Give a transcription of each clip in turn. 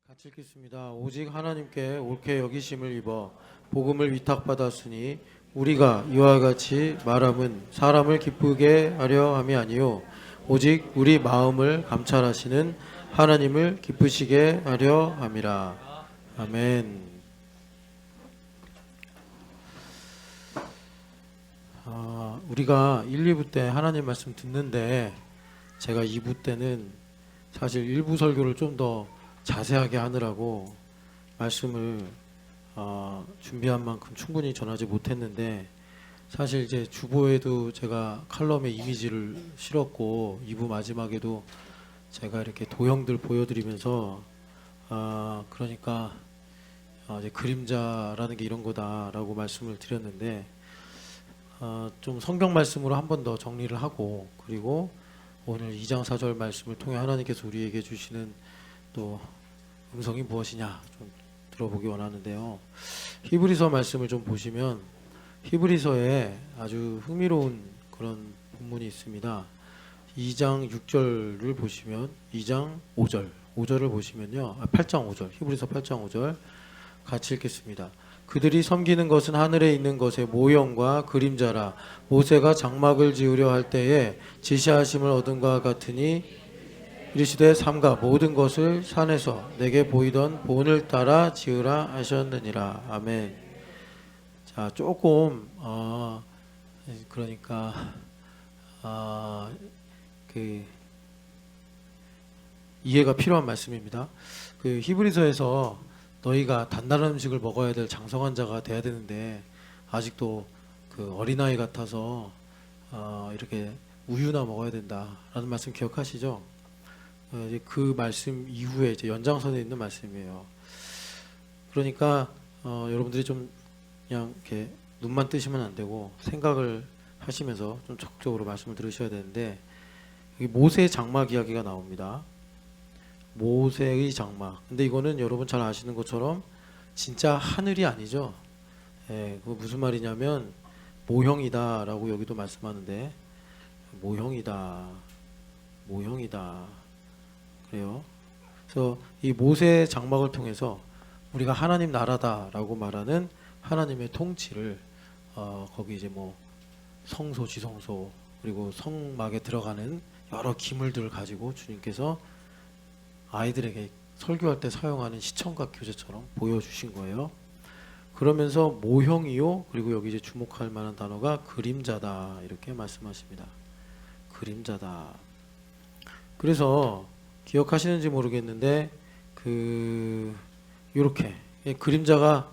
같이 읽겠습니다. 오직 하나님께 옳게 여기심을 입어 복음을 위탁받았으니 우리가 이와 같이 말함은 사람을 기쁘게 하려 함이 아니요 오직 우리 마음을 감찰하시는 하나님을 기쁘시게 하려 함이라. 아멘. 우리가 1, 2부 때 하나님 말씀 듣는데 제가 2부 때는 사실 1부 설교를 좀 더 자세하게 하느라고 말씀을 준비한 만큼 충분히 전하지 못했는데, 사실 이제 주보에도 제가 칼럼에 이미지를 실었고 2부 마지막에도 제가 이렇게 도형들 보여드리면서 그러니까 이제 그림자라는 게 이런 거다라고 말씀을 드렸는데, 좀 성경 말씀으로 한 번 더 정리를 하고, 그리고 오늘 2장 4절 말씀을 통해 하나님께서 우리에게 주시는 또 음성이 무엇이냐 좀 들어보기 원하는데요. 히브리서 말씀을 좀 보시면 히브리서에 아주 흥미로운 그런 본문이 있습니다. 2장 6절을 보시면 2장 5절을 보시면요, 8장 5절, 히브리서 8장 5절 같이 읽겠습니다. 그들이 섬기는 것은 하늘에 있는 것의 모형과 그림자라. 모세가 장막을 지으려 할 때에 지시하심을 얻은 것 같으니 이르시되 삼가 모든 것을 산에서 내게 보이던 본을 따라 지으라 하셨느니라. 아멘. 자, 조금 그러니까 그 이해가 필요한 말씀입니다. 그 히브리서에서 너희가 단단한 음식을 먹어야 될 장성한 자가 돼야 되는데 아직도 그 어린아이 같아서 이렇게 우유나 먹어야 된다라는 말씀 기억하시죠? 그 말씀 이후에 이제 연장선에 있는 말씀이에요. 그러니까 여러분들이 좀 그냥 이렇게 눈만 뜨시면 안 되고 생각을 하시면서 좀 적극적으로 말씀을 들으셔야 되는데, 여기 모세의 장막 이야기가 나옵니다. 모세의 장막. 근데 이거는 여러분 잘 아시는 것처럼 진짜 하늘이 아니죠. 그거 무슨 말이냐면 모형이다라고 여기도 말씀하는데, 모형이다. 그래요. 그래서 이 모세의 장막을 통해서 우리가 하나님 나라다라고 말하는 하나님의 통치를 거기 이제 뭐 성소, 지성소, 그리고 성막에 들어가는 여러 기물들을 가지고 주님께서 아이들에게 설교할 때 사용하는 시청각 교재처럼 보여주신 거예요. 그러면서 모형이요, 그리고 여기 이제 주목할 만한 단어가 그림자다 이렇게 말씀하십니다. 그림자다. 그래서 기억하시는지 모르겠는데 요렇게 그림자가,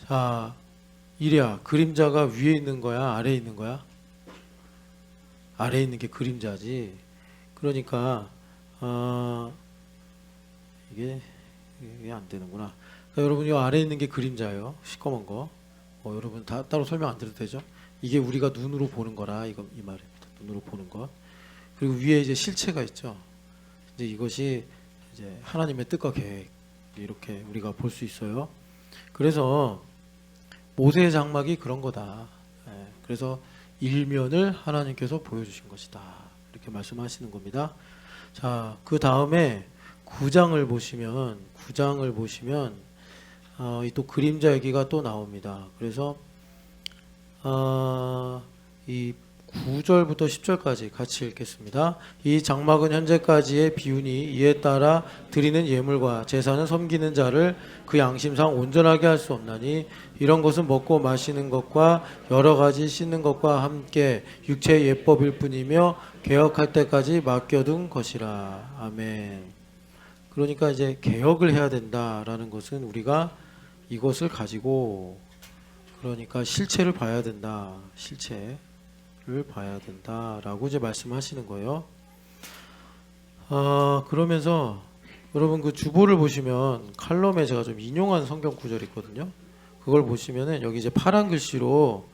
자, 이래야 그림자가 위에 있는 거야, 아래에 있는 거야? 아래에 있는 게 그림자지. 그러니까 이게 안 되는구나. 그러니까 여러분, 이 아래에 있는 게 그림자예요. 시꺼먼 거. 여러분 다 따로 설명 안 드려도 되죠? 이게 우리가 눈으로 보는 거라 이 말입니다. 눈으로 보는 것. 그리고 위에 이제 실체가 있죠. 이제 이것이 이제 하나님의 뜻과 계획, 이렇게 우리가 볼 수 있어요. 그래서 모세의 장막이 그런 거다. 그래서 일면을 하나님께서 보여주신 것이다. 이렇게 말씀하시는 겁니다. 자, 그 다음에 9장을 보시면 이 또 그림자 얘기가 또 나옵니다. 그래서 이 9절부터 10절까지 같이 읽겠습니다. 이 장막은 현재까지의 비유니 이에 따라 드리는 예물과 제사는 섬기는 자를 그 양심상 온전하게 할 수 없나니 이런 것은 먹고 마시는 것과 여러 가지 씻는 것과 함께 육체의 예법일 뿐이며 개혁할 때까지 맡겨둔 것이라. 아멘. 그러니까 이제 개혁을 해야 된다라는 것은 우리가 이것을 가지고, 그러니까 실체를 봐야 된다. 실체를 봐야 된다라고 이제 말씀하시는 거예요. 그러면서 여러분 그 주보를 보시면 칼럼에 제가 좀 인용한 성경 구절이 있거든요. 그걸 보시면은 여기 이제 파란 글씨로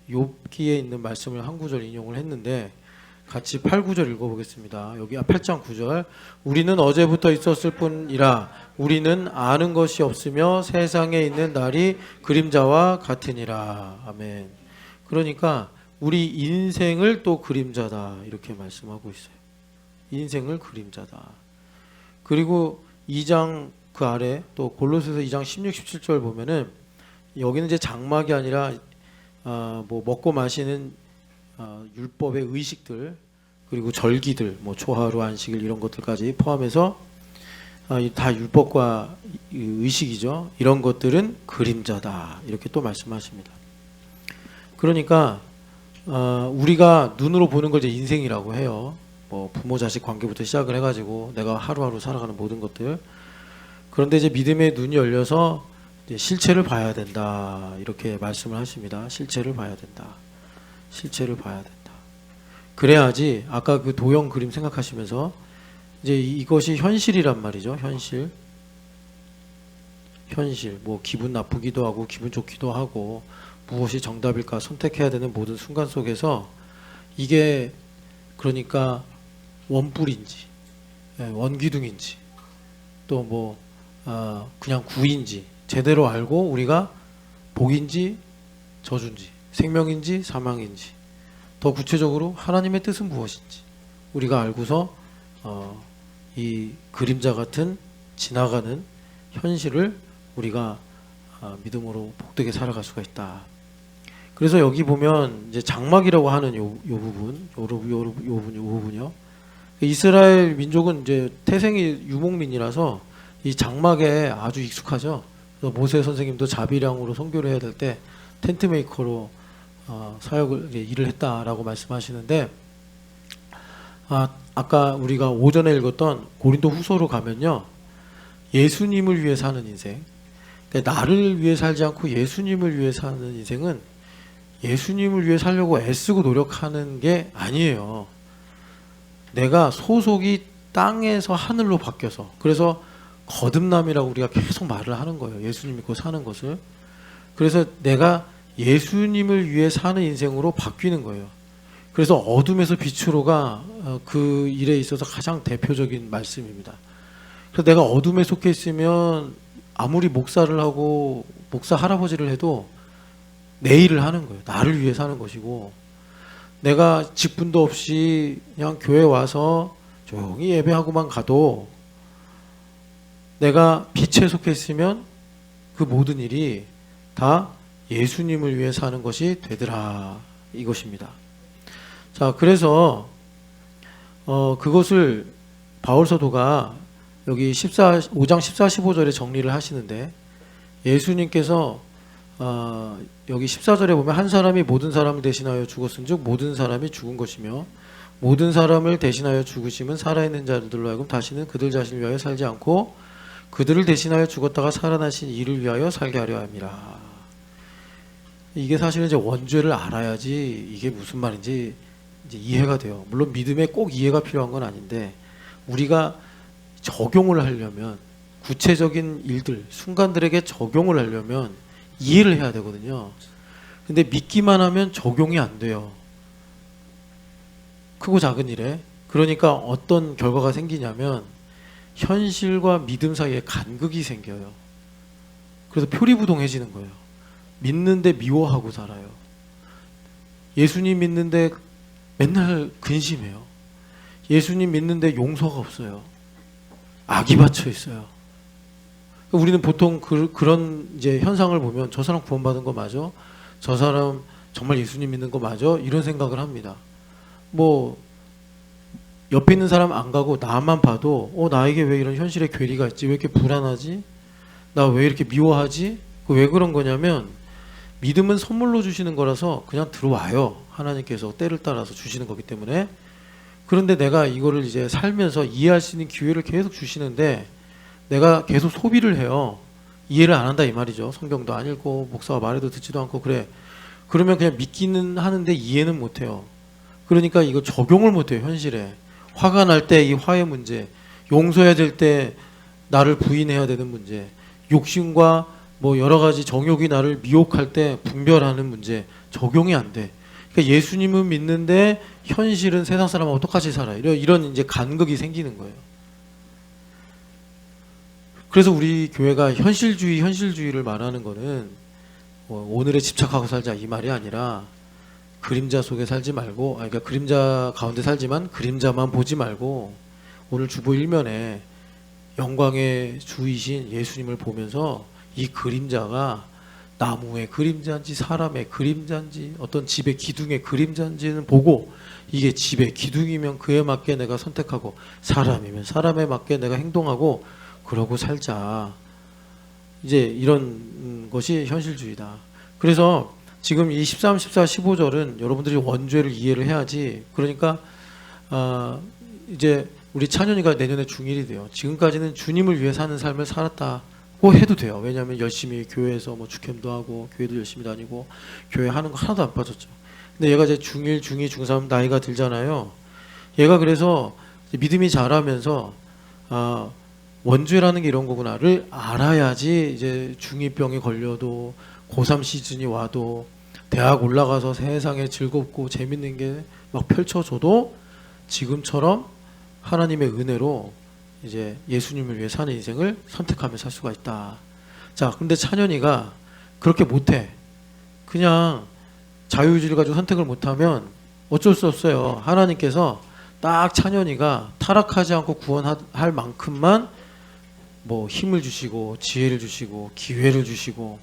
욥기에 있는 말씀을 한 구절 인용을 했는데, 같이 8, 9절 읽어보겠습니다. 여기 8장 9절. 우리는 어제부터 있었을 뿐이라 우리는 아는 것이 없으며 세상에 있는 날이 그림자와 같으니라. 아멘. 그러니까 우리 인생을 또 그림자다 이렇게 말씀하고 있어요. 인생을 그림자다. 그리고 2장 그 아래 또 골로새서 2장 16, 17절 보면은 여기는 이제 장막이 아니라 뭐 먹고 마시는 율법의 의식들 그리고 절기들 뭐 초하루 안식일 이런 것들까지 포함해서 다 율법과 의식이죠. 이런 것들은 그림자다 이렇게 또 말씀하십니다. 그러니까 우리가 눈으로 보는 걸 이제 인생이라고 해요. 뭐 부모 자식 관계부터 시작을 해가지고 내가 하루하루 살아가는 모든 것들. 그런데 이제 믿음의 눈이 열려서 이제 실체를 봐야 된다 이렇게 말씀을 하십니다. 실체를 봐야 된다. 실체를 봐야 된다. 그래야지 아까 그 도형 그림 생각하시면서 이제 이것이 현실이란 말이죠. 현실. 뭐 기분 나쁘기도 하고 기분 좋기도 하고 무엇이 정답일까 선택해야 되는 모든 순간 속에서 이게 그러니까 원뿔인지 원기둥인지 또 뭐 그냥 구인지 제대로 알고 우리가 복인지 저주인지 생명인지 사망인지 더 구체적으로 하나님의 뜻은 무엇인지 우리가 알고서 이 그림자 같은 지나가는 현실을 우리가 믿음으로 복되게 살아갈 수가 있다. 그래서 여기 보면 이제 장막이라고 하는 요 부분이요. 이스라엘 민족은 이제 태생이 유목민이라서 이 장막에 아주 익숙하죠. 그래서 모세 선생님도 자비량으로 선교를 해야 될 때 텐트 메이커로 사역을 일을 했다라고 말씀하시는데 아까 우리가 오전에 읽었던 고린도 후서로 가면요. 예수님을 위해 사는 인생 그러니까 나를 위해 살지 않고 예수님을 위해 사는 인생은 예수님을 위해 살려고 애쓰고 노력하는 게 아니에요. 내가 소속이 땅에서 하늘로 바뀌어서 그래서 거듭남이라고 우리가 계속 말을 하는 거예요. 예수님 믿고 사는 것을. 그래서 내가 예수님을 위해 사는 인생으로 바뀌는 거예요. 그래서 어둠에서 빛으로가 그 일에 있어서 가장 대표적인 말씀입니다. 그래서 내가 어둠에 속해 있으면 아무리 목사를 하고 목사 할아버지를 해도 내 일을 하는 거예요. 나를 위해 사는 것이고 내가 직분도 없이 그냥 교회 와서 조용히 예배하고만 가도 내가 빛에 속해 있으면 그 모든 일이 다 예수님을 위해 사는 것이 되더라 이것입니다. 자, 그래서 그것을 바울 사도가 여기 5장 14, 15절에 정리를 하시는데 예수님께서 여기 14절에 보면 한 사람이 모든 사람을 대신하여 죽었은즉 모든 사람이 죽은 것이며 모든 사람을 대신하여 죽으심은 살아있는 자들로 하여금 다시는 그들 자신을 위하여 살지 않고 그들을 대신하여 죽었다가 살아나신 이를 위하여 살게 하려 함이라. 이게 사실은 이제 원죄를 알아야지 이게 무슨 말인지 이제 이해가 돼요. 물론 믿음에 꼭 이해가 필요한 건 아닌데 우리가 적용을 하려면 구체적인 일들, 순간들에게 적용을 하려면 이해를 해야 되거든요. 근데 믿기만 하면 적용이 안 돼요. 크고 작은 일에. 그러니까 어떤 결과가 생기냐면 현실과 믿음 사이에 간극이 생겨요. 그래서 표리부동해지는 거예요. 믿는데 미워하고 살아요. 예수님 믿는데 맨날 근심해요. 예수님 믿는데 용서가 없어요. 악이 받쳐 있어요. 우리는 보통 그런 이제 현상을 보면 저 사람 구원받은 거 맞아? 저 사람 정말 예수님 믿는 거 맞아? 이런 생각을 합니다. 뭐 옆에 있는 사람 안 가고 나만 봐도 나에게 왜 이런 현실의 괴리가 있지? 왜 이렇게 불안하지? 나 왜 이렇게 미워하지? 왜 그런 거냐면 믿음은 선물로 주시는 거라서 그냥 들어와요. 하나님께서 때를 따라서 주시는 거기 때문에. 그런데 내가 이거를 이제 살면서 이해할 수 있는 기회를 계속 주시는데 내가 계속 소비를 해요. 이해를 안 한다 이 말이죠. 성경도 안 읽고 목사가 말해도 듣지도 않고 그래. 그러면 그냥 믿기는 하는데 이해는 못 해요. 그러니까 이거 적용을 못 해요. 현실에. 화가 날 때 이 화의 문제, 용서해야 될 때 나를 부인해야 되는 문제, 욕심과 뭐 여러 가지 정욕이 나를 미혹할 때 분별하는 문제 적용이 안 돼. 그러니까 예수님은 믿는데 현실은 세상 사람하고 똑같이 살아요. 이런 이제 간극이 생기는 거예요. 그래서 우리 교회가 현실주의를 말하는 거는 오늘에 집착하고 살자 이 말이 아니라 그림자 속에 살지 말고, 그러니까 그림자 가운데 살지만 그림자만 보지 말고 오늘 주보 1면에 영광의 주이신 예수님을 보면서 이 그림자가 나무의 그림자인지 사람의 그림자인지 어떤 집의 기둥의 그림자인지는 보고, 이게 집의 기둥이면 그에 맞게 내가 선택하고 사람이면 사람에 맞게 내가 행동하고 그러고 살자. 이제 이런 것이 현실주의다. 그래서 지금 이 13, 14, 15절은 여러분들이 원죄를 이해를 해야지. 그러니까 이제 우리 찬현이가 내년에 중1이 돼요. 지금까지는 주님을 위해 사는 삶을 살았다고 해도 돼요. 왜냐하면 열심히 교회에서 뭐 주캠도 하고 교회도 열심히 다니고 교회 하는 거 하나도 안 빠졌죠. 근데 얘가 이제 중1, 중2, 중3 나이가 들잖아요. 얘가 그래서 믿음이 자라면서 원죄라는 게 이런 거구나를 알아야지 이제 중2병이 걸려도 고3 시즌이 와도 대학 올라가서 세상에 즐겁고 재밌는 게 막 펼쳐져도 지금처럼 하나님의 은혜로 이제 예수님을 위해 사는 인생을 선택하며 살 수가 있다. 자, 근데 찬현이가 그렇게 못해. 그냥 자유의지를 가지고 선택을 못하면 어쩔 수 없어요. 하나님께서 딱 찬현이가 타락하지 않고 구원할 만큼만 뭐 힘을 주시고 지혜를 주시고 기회를 주시고,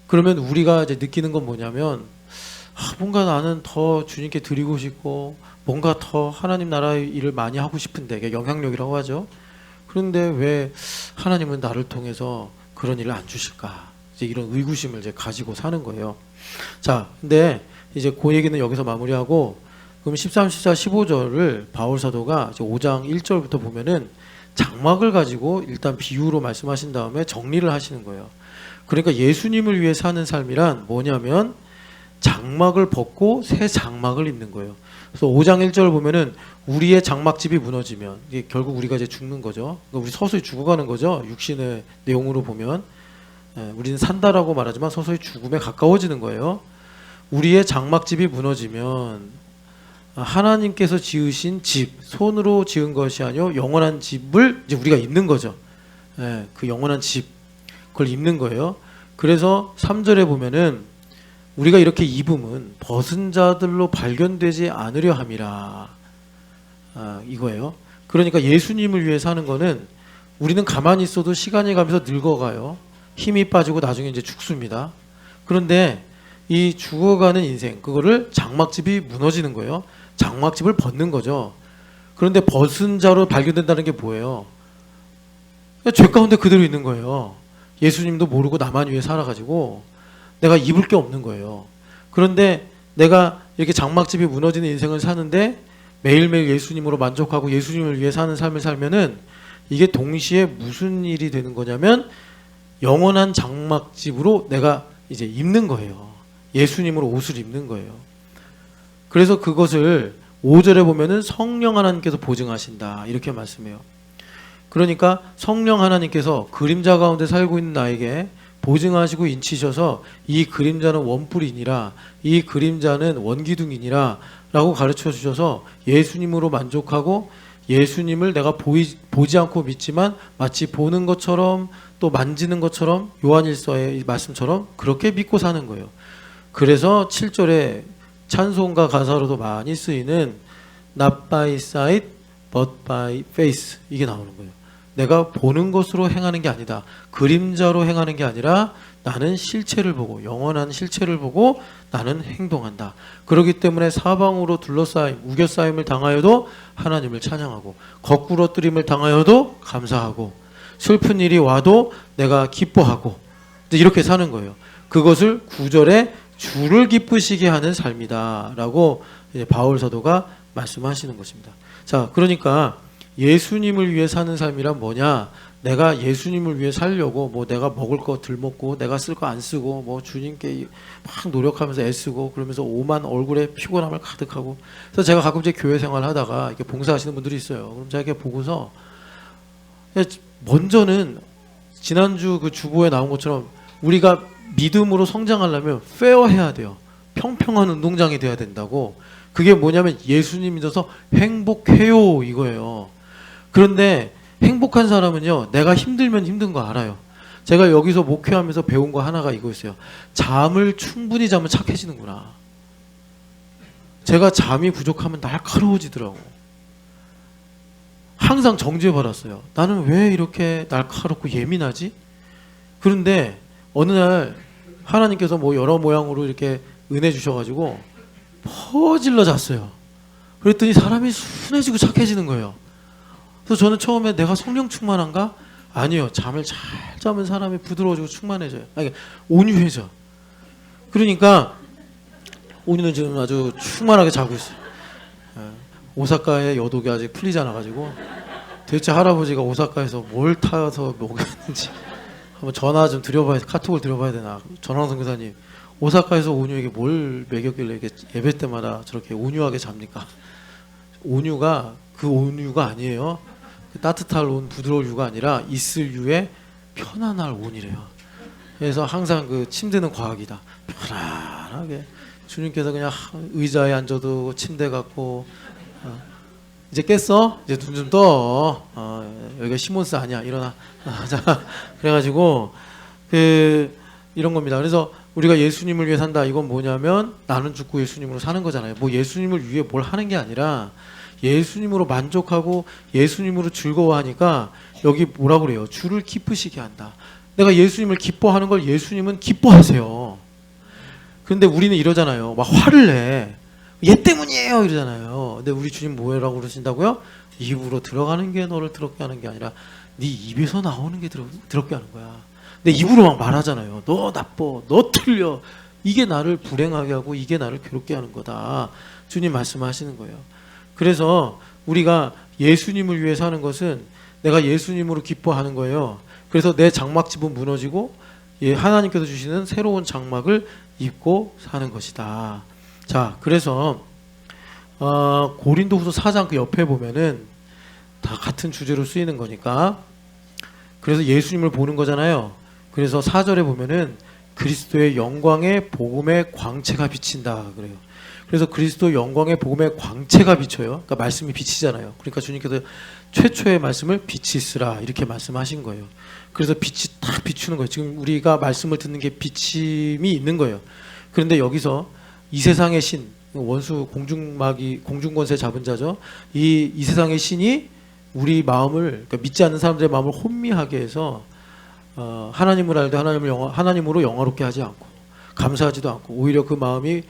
그러면 우리가 이제 느끼는 건 뭐냐면 뭔가 나는 더 주님께 드리고 싶고 뭔가 더 하나님 나라의 일을 많이 하고 싶은데, 이게 영향력이라고 하죠. 그런데 왜 하나님은 나를 통해서 그런 일을 안 주실까? 이제 이런 의구심을 이제 가지고 사는 거예요. 자, 근데 이제 그 얘기는 여기서 마무리하고, 그럼 13, 14, 15절을 바울 사도가 이제 5장 1절부터 보면은 장막을 가지고 일단 비유로 말씀하신 다음에 정리를 하시는 거예요. 그러니까 예수님을 위해 사는 삶이란 뭐냐면 장막을 벗고 새 장막을 입는 거예요. 그래서 5장 1절 보면은 우리의 장막집이 무너지면, 이게 결국 우리가 이제 죽는 거죠. 그러니까 우리 서서히 죽어가는 거죠. 육신의 내용으로 보면 우리는 산다라고 말하지만 서서히 죽음에 가까워지는 거예요. 우리의 장막집이 무너지면 하나님께서 지으신 집, 손으로 지은 것이 아니요 영원한 집을 이제 우리가 입는 거죠. 그 영원한 집, 그걸 입는 거예요. 그래서 3절에 보면은 우리가 이렇게 입음은 벗은 자들로 발견되지 않으려 함이라, 이거예요. 그러니까 예수님을 위해 사는 거는 우리는 가만히 있어도 시간이 가면서 늙어가요. 힘이 빠지고 나중에 이제 죽습니다. 그런데 이 죽어가는 인생, 그거를 장막집이 무너지는 거예요. 장막집을 벗는 거죠. 그런데 벗은 자로 발견된다는 게 뭐예요? 죄 가운데 그대로 있는 거예요. 예수님도 모르고 나만 위해 살아가지고 내가 입을 게 없는 거예요. 그런데 내가 이렇게 장막집이 무너지는 인생을 사는데 매일매일 예수님으로 만족하고 예수님을 위해 사는 삶을 살면은 이게 동시에 무슨 일이 되는 거냐면 영원한 장막집으로 내가 이제 입는 거예요. 예수님으로 옷을 입는 거예요. 그래서 그것을 5절에 보면은 성령 하나님께서 보증하신다, 이렇게 말씀해요. 그러니까 성령 하나님께서 그림자 가운데 살고 있는 나에게 보증하시고 인치셔서 이 그림자는 원뿔이니라, 이 그림자는 원기둥이니라 라고 가르쳐 주셔서 예수님으로 만족하고 예수님을 내가 보지 않고 믿지만 마치 보는 것처럼 또 만지는 것처럼, 요한일서의 말씀처럼 그렇게 믿고 사는 거예요. 그래서 7절에 찬송가 가사로도 많이 쓰이는 Not by sight but by faith, 이게 나오는 거예요. 내가 보는 것으로 행하는 게 아니다. 그림자로 행하는 게 아니라 나는 실체를 보고, 영원한 실체를 보고 나는 행동한다. 그렇기 때문에 사방으로 둘러싸임, 우겨싸임을 당하여도 하나님을 찬양하고, 거꾸러뜨림을 당하여도 감사하고, 슬픈 일이 와도 내가 기뻐하고, 이렇게 사는 거예요. 그것을 9절에 주를 기쁘시게 하는 삶이다 라고 이제 바울 사도가 말씀하시는 것입니다. 자, 그러니까 예수님을 위해 사는 삶이란 뭐냐? 내가 예수님을 위해 살려고 뭐 내가 먹을 거 덜 먹고 내가 쓸 거 안 쓰고 뭐 주님께 막 노력하면서 애쓰고 그러면서 오만 얼굴에 피곤함을 가득하고. 그래서 제가 가끔 이제 교회 생활 하다가 이렇게 봉사하시는 분들이 있어요. 그럼 제가 이렇게 보고서 먼저는 지난주 그 주보에 나온 것처럼 우리가 믿음으로 성장하려면 페어해야 돼요. 평평한 운동장이 돼야 된다고. 그게 뭐냐면 예수님 믿어서 행복해요, 이거예요. 그런데 행복한 사람은요, 내가 힘들면 힘든 거 알아요. 제가 여기서 목회하면서 배운 거 하나가 이거였어요. 잠을 충분히 자면 착해지는구나. 제가 잠이 부족하면 날카로워지더라고. 항상 정죄받았어요. 나는 왜 이렇게 날카롭고 예민하지? 그런데 어느 날 하나님께서 뭐 여러 모양으로 이렇게 은혜 주셔가지고 퍼질러 잤어요. 그랬더니 사람이 순해지고 착해지는 거예요. 그래서 저는 처음에 내가 성령 충만한가? 아니요. 잠을 잘 자면 사람이 부드러워지고 충만해져요. 아니, 온유해져. 그러니까 온유는 지금 아주 충만하게 자고 있어요. 오사카의 여독이 아직 풀리지 않아가지고 대체 할아버지가 오사카에서 뭘 타서 먹였는지 한번 전화 좀 드려봐야, 카톡을 드려봐야 되나. 전황선 교사님, 오사카에서 온유에게 뭘 먹였길래 이렇게 예배 때마다 저렇게 온유하게 잡니까? 온유가 그 온유가 아니에요. 그 따뜻할 온, 부드러울 유가 아니라 있을 유의 편안할 온이래요. 그래서 항상 그 침대는 과학이다. 편안하게 주님께서 그냥 의자에 앉아도 침대 같고, 이제 깼어? 이제 눈 좀 떠. 여기가 시몬스 아니야. 일어나. 자, 그래가지고 이런 겁니다. 그래서 우리가 예수님을 위해 산다. 이건 뭐냐면 나는 죽고 예수님으로 사는 거잖아요. 뭐 예수님을 위해 뭘 하는 게 아니라 예수님으로 만족하고 예수님으로 즐거워하니까 여기 뭐라 그래요? 주를 기쁘시게 한다. 내가 예수님을 기뻐하는 걸 예수님은 기뻐하세요. 그런데 우리는 이러잖아요. 막 화를 내. 얘 때문이에요 이러잖아요. 근데 우리 주님 뭐라고 그러신다고요? 입으로 들어가는 게 너를 더럽게 하는 게 아니라 네 입에서 나오는 게 더럽게 하는 거야. 근데 입으로 막 말하잖아요. 너 나빠, 너 틀려. 이게 나를 불행하게 하고 이게 나를 괴롭게 하는 거다. 주님 말씀하시는 거예요. 그래서 우리가 예수님을 위해 사는 것은 내가 예수님으로 기뻐하는 거예요. 그래서 내 장막집은 무너지고 하나님께서 주시는 새로운 장막을 입고 사는 것이다. 자, 그래서 고린도후서 4장 그 옆에 보면은 다 같은 주제로 쓰이는 거니까, 그래서 예수님을 보는 거잖아요. 그래서 4절에 보면은 그리스도의 영광의 복음의 광채가 비친다 그래요. 그래서 그리스도 영광의 복음의 광채가 비쳐요. 그러니까 말씀이 비치잖아요. 그러니까 주님께서 최초의 말씀을 빛이 있으라 이렇게 말씀하신 거예요. 그래서 빛이 딱 비추는 거예요. 지금 우리가 말씀을 듣는 게 비침이 있는 거예요. 그런데 여기서 이 세상의 신, 원수 공중권세 잡은 자죠. 이 세상의 신이 우리 마음을, 그러니까 믿지 않는 사람들의 마음을 혼미하게 해서 하나님을 알되 하나님으로 영화롭게 하지 않고 감사하지도 않고 오히려 그 마음이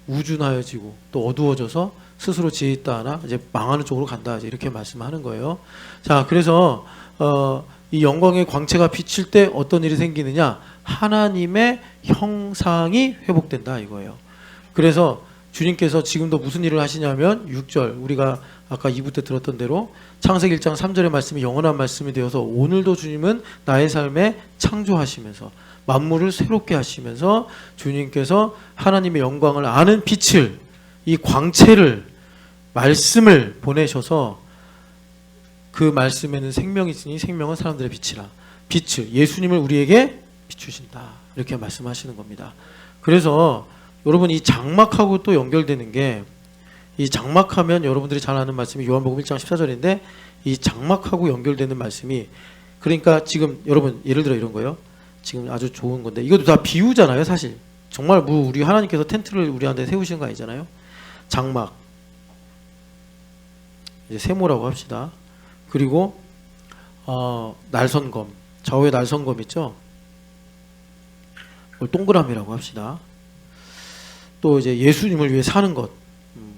우준하여지고 또 어두워져서 스스로 지혜 있다 하나 이제 망하는 쪽으로 간다 이렇게 말씀하는 거예요. 자, 그래서 이 영광의 광채가 비칠 때 어떤 일이 생기느냐? 하나님의 형상이 회복된다 이거예요. 그래서 주님께서 지금도 무슨 일을 하시냐면 6절 우리가 아까 2부 때 들었던 대로 창세기 1장 3절의 말씀이 영원한 말씀이 되어서 오늘도 주님은 나의 삶에 창조하시면서 만물을 새롭게 하시면서 주님께서 하나님의 영광을 아는 빛을, 이 광채를, 말씀을 보내셔서 그 말씀에는 생명이 있으니 생명은 사람들의 빛이라. 빛을, 예수님을 우리에게 비추신다 이렇게 말씀하시는 겁니다. 그래서 여러분 이 장막하고 또 연결되는 게, 이 장막하면 여러분들이 잘 아는 말씀이 요한복음 1장 14절인데 이 장막하고 연결되는 말씀이, 그러니까 지금 여러분 예를 들어 이런 거예요. 지금 아주 좋은 건데 이것도 다 비유잖아요. 사실 정말 뭐 우리 하나님께서 텐트를 우리한테 세우신 거 아니잖아요. 장막, 이제 세모라고 합시다. 그리고 날선검, 좌우에 날선검 있죠. 동그라미라고 합시다. 또 이제 예수님을 위해 사는 것,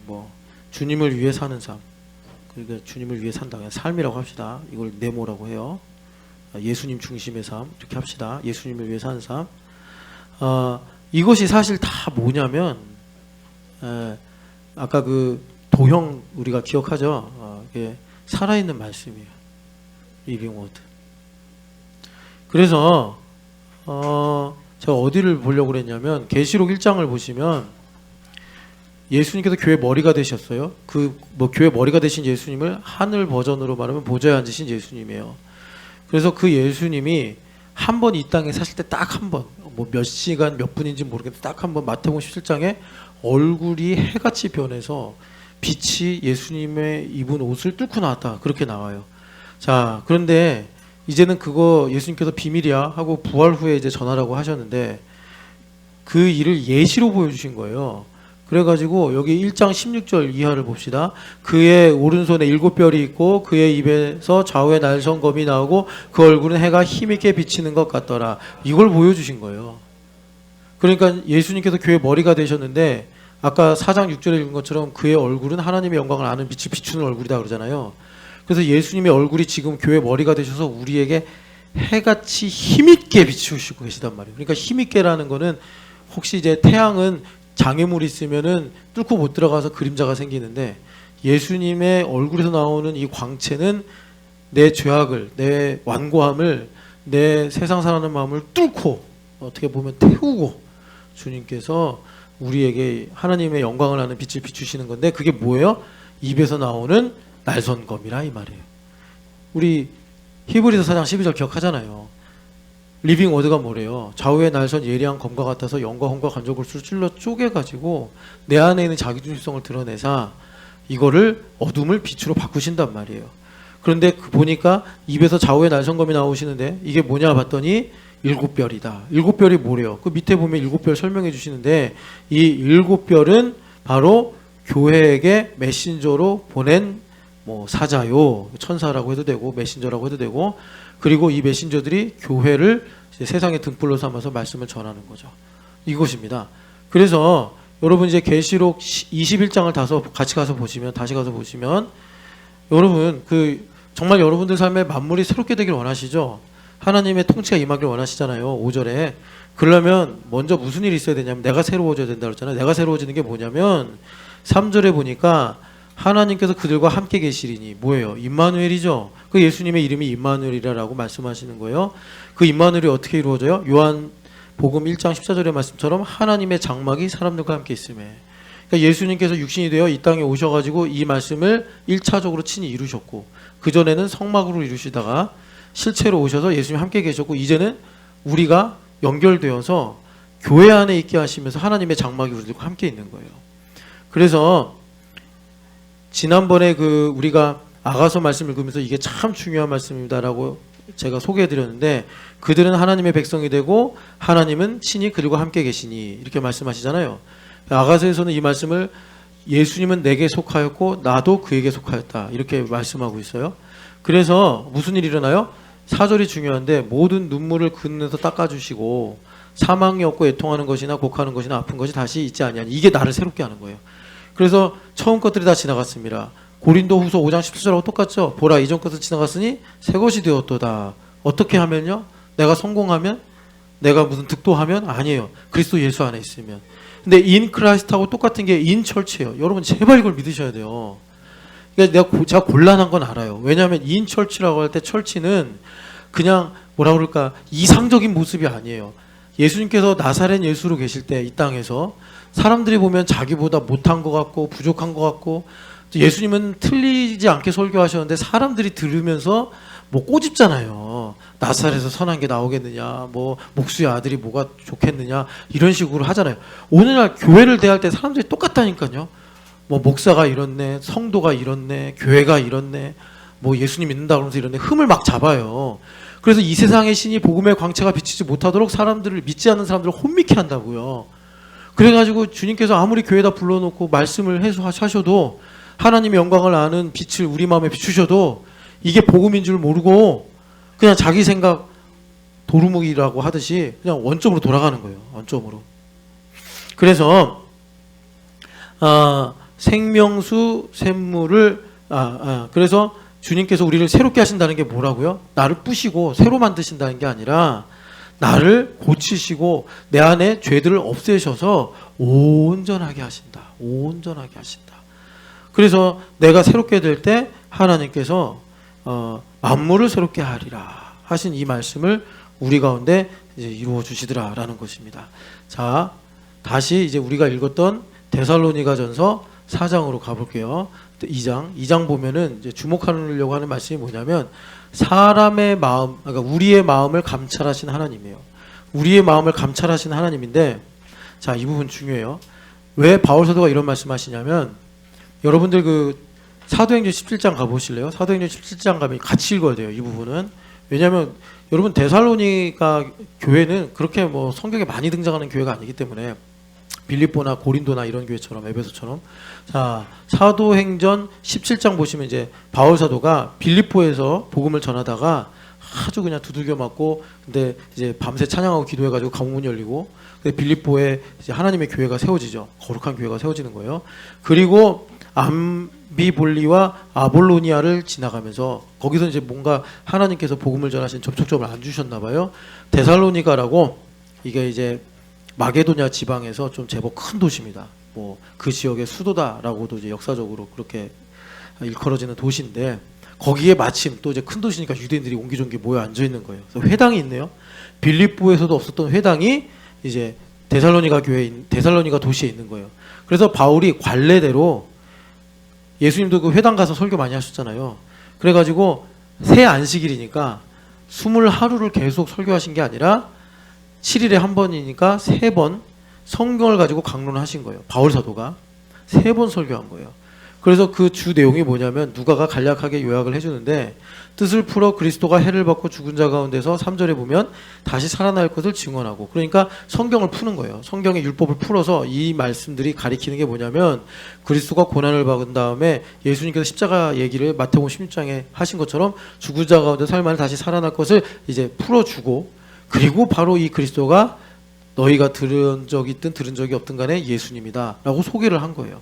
뭐 주님을 위해 사는 삶, 그러니까 주님을 위해 산다, 그냥 삶이라고 합시다. 이걸 네모라고 해요. 예수님 중심의 삶 이렇게 합시다. 예수님을 위해 사는 삶. 이것이 사실 다 뭐냐면 아까 그 도형 우리가 기억하죠. 이게 살아있는 말씀이에요. 리빙 워드. 그래서 제가 어디를 보려고 그랬냐면 계시록 1장을 보시면 예수님께서 교회 머리가 되셨어요. 그 뭐 교회 머리가 되신 예수님을 하늘 버전으로 말하면 보좌에 앉으신 예수님이에요. 그래서 그 예수님이 한 번 이 땅에 사실 때 딱 한 번, 뭐 몇 시간 몇 분인지 모르겠는데 딱 한 번 마태복음 17장에 얼굴이 해같이 변해서 빛이 예수님의 입은 옷을 뚫고 나왔다 그렇게 나와요. 자, 그런데 이제는 그거 예수님께서 비밀이야 하고 부활 후에 이제 전하라고 하셨는데 그 일을 예시로 보여주신 거예요. 그래가지고 여기 1장 16절 이하를 봅시다. 그의 오른손에 7별이 있고 그의 입에서 좌우에 날선검이 나오고 그 얼굴은 해가 힘있게 비치는 것 같더라. 이걸 보여주신 거예요. 그러니까 예수님께서 교회 머리가 되셨는데 아까 4장 6절에 읽은 것처럼 그의 얼굴은 하나님의 영광을 아는 빛이 비추는 얼굴이다 그러잖아요. 그래서 예수님의 얼굴이 지금 교회 머리가 되셔서 우리에게 해같이 힘있게 비추시고 계시단 말이에요. 그러니까 힘있게라는 거는 혹시 이제 태양은 장애물이 있으면은 뚫고 못 들어가서 그림자가 생기는데 예수님의 얼굴에서 나오는 이 광채는 내 죄악을, 내 완고함을, 내 세상 사랑하는 마음을 뚫고 어떻게 보면 태우고 주님께서 우리에게 하나님의 영광을 아는 빛을 비추시는 건데 그게 뭐예요? 입에서 나오는 날선검이라 이 말이에요. 우리 히브리서 4장 12절 기억하잖아요. 리빙 워드가 뭐래요? 좌우의 날선 예리한 검과 같아서 영과 혼과 간접골수를 찔러 쪼개가지고 내 안에 있는 자기중심성을 드러내사 이거를 어둠을 빛으로 바꾸신단 말이에요. 그런데 보니까 입에서 좌우의 날선검이 나오시는데 이게 뭐냐 봤더니 7별이다. 7별이 뭐래요? 그 밑에 보면 7별 설명해 주시는데 이 7별은 바로 교회에게 메신저로 보낸 뭐 사자요, 천사라고 해도 되고 메신저라고 해도 되고 그리고 이 메신저들이 교회를 세상의 등불로 삼아서 말씀을 전하는 거죠. 이것입니다. 그래서 여러분 이제 계시록 21장을 같이 가서 보시면 다시 가서 보시면 여러분 정말 여러분들 삶에 만물이 새롭게 되길 원하시죠? 하나님의 통치가 임하길 원하시잖아요. 5절에. 그러려면 먼저 무슨 일이 있어야 되냐면 내가 새로워져야 된다 그랬잖아요. 내가 새로워지는 게 뭐냐면 3절에 보니까 하나님께서 그들과 함께 계시리니 뭐예요? 임마누엘이죠. 그 예수님의 이름이 임마누엘이라고 말씀하시는 거예요. 그 임마누엘이 어떻게 이루어져요? 요한 복음 1장 14절의 말씀처럼 하나님의 장막이 사람들과 함께 있음에. 그러니까 예수님께서 육신이 되어 이 땅에 오셔가지고 이 말씀을 1차적으로 친히 이루셨고 그전에는 성막으로 이루시다가 실체로 오셔서 예수님이 함께 계셨고 이제는 우리가 연결되어서 교회 안에 있게 하시면서 하나님의 장막이 우리들과 함께 있는 거예요. 그래서 지난번에 우리가 아가서 말씀 읽으면서 이게 참 중요한 말씀입니다라고 제가 소개해드렸는데 그들은 하나님의 백성이 되고 하나님은 친히 그들과 함께 계시니 이렇게 말씀하시잖아요. 아가서에서는 이 말씀을 예수님은 내게 속하였고 나도 그에게 속하였다 이렇게 말씀하고 있어요. 그래서 무슨 일이 일어나요? 4절이 중요한데 모든 눈물을 그 눈에서 닦아주시고 사망이 없고 애통하는 것이나 곡하는 것이나 아픈 것이 다시 있지 아니하니 이게 나를 새롭게 하는 거예요. 그래서 처음 것들이 다 지나갔습니다. 고린도 후서 5장 17절하고 똑같죠. 보라 이전 것은 지나갔으니 새 것이 되었도다. 어떻게 하면요? 내가 성공하면? 내가 무슨 득도하면? 아니에요. 그리스도 예수 안에 있으면. 근데 인 크라이스트하고 똑같은 게 인 철치예요. 여러분 제발 이걸 믿으셔야 돼요. 그러니까 제가 곤란한 건 알아요. 왜냐하면 인 철치라고 할 때 철치는 그냥 뭐라 그럴까 이상적인 모습이 아니에요. 예수님께서 나사렛 예수로 계실 때 이 땅에서 사람들이 보면 자기보다 못한 것 같고 부족한 것 같고 예수님은 틀리지 않게 설교하셨는데 사람들이 들으면서 뭐 꼬집잖아요. 나사렛에서 선한 게 나오겠느냐, 뭐 목수의 아들이 뭐가 좋겠느냐 이런 식으로 하잖아요. 오늘날 교회를 대할 때 사람들이 똑같다니까요. 뭐 목사가 이렇네, 성도가 이렇네, 교회가 이렇네, 뭐 예수님 믿는다 그러면서 이렇네 흠을 막 잡아요. 그래서 이 세상의 신이 복음의 광채가 비치지 못하도록 사람들을 믿지 않는 사람들을 혼미케 한다고요. 그래가지고 주님께서 아무리 교회에다 불러놓고 말씀을 하셔도 하나님의 영광을 아는 빛을 우리 마음에 비추셔도 이게 복음인 줄 모르고 그냥 자기 생각 도루묵이라고 하듯이 그냥 원점으로 돌아가는 거예요. 원점으로. 그래서 생명수 샘물을 그래서 주님께서 우리를 새롭게 하신다는 게 뭐라고요? 나를 부시고 새로 만드신다는 게 아니라 나를 고치시고 내 안에 죄들을 없애셔서 온전하게 하신다. 온전하게 하신다. 그래서 내가 새롭게 될 때 하나님께서 만물을 새롭게 하리라 하신 이 말씀을 우리 가운데 이제 이루어 주시더라라는 것입니다. 자, 다시 이제 우리가 읽었던 데살로니가전서 4장으로 가볼게요. 2장 보면은 이제 주목하려고 하는 말씀이 뭐냐면 사람의 마음, 그러니까 우리의 마음을 감찰하신 하나님이에요. 우리의 마음을 감찰하신 하나님인데, 자, 이 부분 중요해요. 왜 바울 사도가 이런 말씀하시냐면 여러분들 사도행전 17장 가보실래요? 사도행전 17장 가면 같이 읽어야 돼요. 이 부분은. 왜냐하면 여러분 데살로니가 교회는 그렇게 뭐 성경에 많이 등장하는 교회가 아니기 때문에 빌립보나 고린도나 이런 교회처럼 에베소처럼. 자, 사도행전 17장 보시면 이제 바울 사도가 빌립보에서 복음을 전하다가 아주 그냥 두들겨 맞고, 근데 이제 밤새 찬양하고 기도해가지고 감옥문 열리고, 근데 빌립보에 이제 하나님의 교회가 세워지죠. 거룩한 교회가 세워지는 거예요. 그리고 암비볼리와 아볼로니아를 지나가면서 거기서 이제 뭔가 하나님께서 복음을 전하신 접촉점을 안 주셨나 봐요. 데살로니가라고, 이게 이제 마게도냐 지방에서 좀 제법 큰 도시입니다. 뭐 그 지역의 수도다라고도 이제 역사적으로 그렇게 일컬어지는 도시인데, 거기에 마침 또 이제 큰 도시니까 유대인들이 옹기종기 모여 앉아 있는 거예요. 그래서 회당이 있네요. 빌립보에서도 없었던 회당이 이제 데살로니가 도시에 있는 거예요. 그래서 바울이 관례대로, 예수님도 그 회당 가서 설교 많이 하셨잖아요. 그래가지고 새 안식일이니까 20하루를 계속 설교하신 게 아니라 7일에 한 번이니까 3번 성경을 가지고 강론을 하신 거예요. 바울 사도가 3번 설교한 거예요. 그래서 그 주 내용이 뭐냐면, 누가가 간략하게 요약을 해주는데, 뜻을 풀어 그리스도가 해를 받고 죽은 자 가운데서 3절에 보면 다시 살아날 것을 증언하고, 그러니까 성경을 푸는 거예요. 성경의 율법을 풀어서 이 말씀들이 가리키는 게 뭐냐면, 그리스도가 고난을 받은 다음에 예수님께서 십자가 얘기를 마태복음 16장에 하신 것처럼 죽은 자 가운데 살만을 다시 살아날 것을 이제 풀어주고, 그리고 바로 이 그리스도가 너희가 들은 적이 있든 들은 적이 없든 간에 예수님이다 라고 소개를 한 거예요.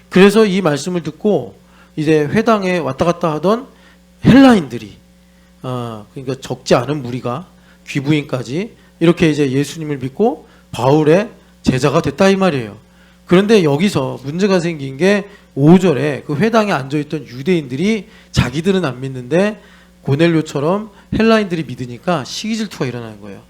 그래서 이 말씀을 듣고 이제 회당에 왔다 갔다 하던 헬라인들이, 그러니까 적지 않은 무리가, 귀부인까지 이렇게 이제 예수님을 믿고 바울의 제자가 됐다 이 말이에요. 그런데 여기서 문제가 생긴 게 5절에 그 회당에 앉아있던 유대인들이 자기들은 안 믿는데 고넬료처럼 헬라인들이 믿으니까 시기질투가 일어나는 거예요.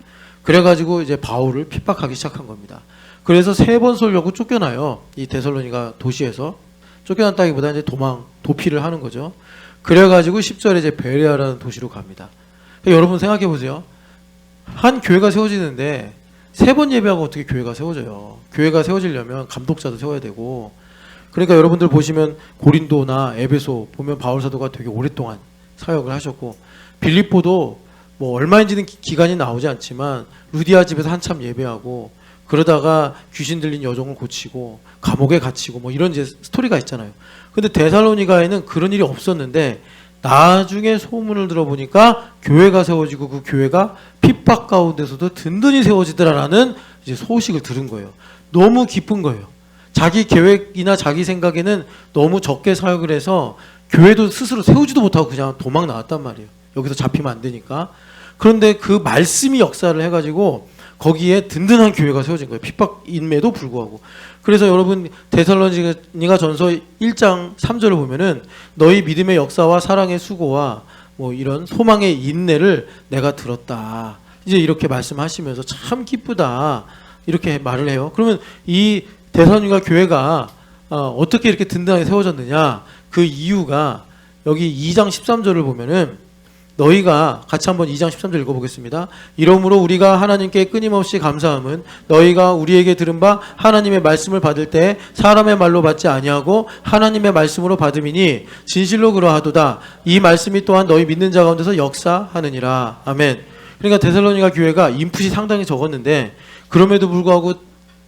그래가지고 이제 바울을 핍박하기 시작한 겁니다. 그래서 3번 쏠려고 쫓겨나요. 이 데살로니가 도시에서. 쫓겨났다기보다 이제 도피를 하는 거죠. 그래가지고 10절에 이제 베레아라는 도시로 갑니다. 그러니까 여러분 생각해 보세요. 한 교회가 세워지는데 3번 예배하고 어떻게 교회가 세워져요? 교회가 세워지려면 감독자도 세워야 되고. 그러니까 여러분들 보시면 고린도나 에베소 보면 바울 사도가 되게 오랫동안 사역을 하셨고, 빌립보도 뭐 얼마인지는 기간이 나오지 않지만 루디아 집에서 한참 예배하고, 그러다가 귀신 들린 여종을 고치고 감옥에 갇히고 뭐 이런 이제 스토리가 있잖아요. 근데 데살로니가에는 그런 일이 없었는데, 나중에 소문을 들어보니까 교회가 세워지고 그 교회가 핍박 가운데서도 든든히 세워지더라라는 이제 소식을 들은 거예요. 너무 기쁜 거예요. 자기 계획이나 자기 생각에는 너무 적게 사역을 해서 교회도 스스로 세우지도 못하고 그냥 도망 나왔단 말이에요. 여기서 잡히면 안 되니까. 그런데 그 말씀이 역사를 해가지고 거기에 든든한 교회가 세워진 거예요. 핍박임에도 불구하고. 그래서 여러분 데살로니가 전서 1장 3절을 보면은 너희 믿음의 역사와 사랑의 수고와 뭐 이런 소망의 인내를 내가 들었다. 이제 이렇게 말씀하시면서 참 기쁘다. 이렇게 말을 해요. 그러면 이 데살로니가 교회가 어떻게 이렇게 든든하게 세워졌느냐? 그 이유가 여기 2장 13절을 보면은, 너희가 같이 한번 2장 13절 읽어보겠습니다. 이러므로 우리가 하나님께 끊임없이 감사함은 너희가 우리에게 들은 바 하나님의 말씀을 받을 때 사람의 말로 받지 아니하고 하나님의 말씀으로 받음이니 진실로 그러하도다. 이 말씀이 또한 너희 믿는 자 가운데서 역사하느니라. 아멘. 그러니까 데살로니가 교회가 인풋이 상당히 적었는데 그럼에도 불구하고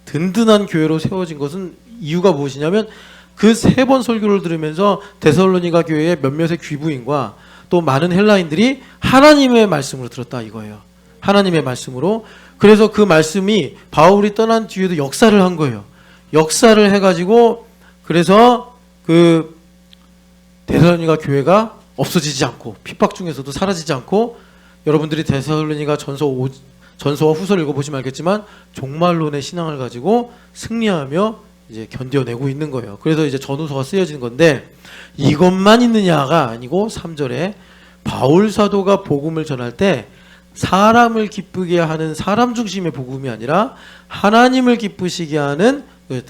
든든한 교회로 세워진 것은 이유가 무엇이냐면, 그 3번 설교를 들으면서 데살로니가 교회의 몇몇의 귀부인과 또 많은 헬라인들이 하나님의 말씀으로 들었다 이거예요. 하나님의 말씀으로. 그래서 그 말씀이 바울이 떠난 뒤에도 역사를 한 거예요. 역사를 해가지고, 그래서 그 데살로니가 교회가 없어지지 않고 핍박 중에서도 사라지지 않고, 여러분들이 데살로니가 전서와 후서를 읽어보시면 알겠지만 종말론의 신앙을 가지고 승리하며 이제 견뎌내고 있는 거예요. 그래서 이제 전후서가 쓰여지는 건데, 이것만 있느냐가 아니고 3절에 바울 사도가 복음을 전할 때 사람을 기쁘게 하는 사람 중심의 복음이 아니라 하나님을 기쁘시게 하는,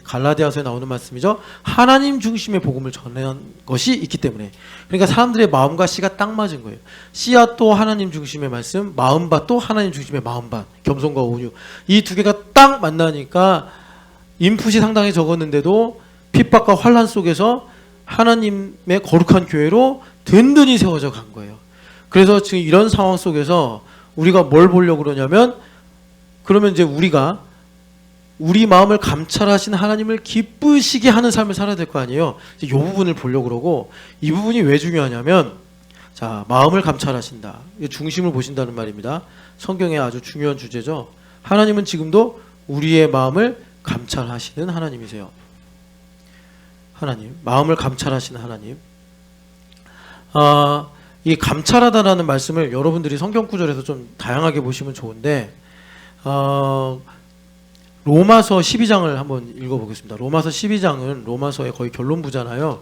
갈라디아서에 나오는 말씀이죠. 하나님 중심의 복음을 전한 것이 있기 때문에. 그러니까 사람들의 마음과 씨가 딱 맞은 거예요. 씨앗도 하나님 중심의 말씀, 마음밭도 하나님 중심의 마음밭, 겸손과 온유. 이 두 개가 딱 만나니까 인풋이 상당히 적었는데도 핍박과 환란 속에서 하나님의 거룩한 교회로 든든히 세워져 간 거예요. 그래서 지금 이런 상황 속에서 우리가 뭘 보려고 그러냐면, 그러면 이제 우리가 우리 마음을 감찰하시는 하나님을 기쁘시게 하는 삶을 살아야 될 거 아니에요. 이 부분을 보려고 그러고, 이 부분이 왜 중요하냐면, 자, 마음을 감찰하신다. 중심을 보신다는 말입니다. 성경의 아주 중요한 주제죠. 하나님은 지금도 우리의 마음을 감찰하시는 하나님이세요. 하나님, 마음을 감찰하시는 하나님. 이 감찰하다라는 말씀을 여러분들이 성경 구절에서 좀 다양하게 보시면 좋은데, 로마서 12장을 한번 읽어보겠습니다. 로마서 12장은 로마서의 거의 결론부잖아요.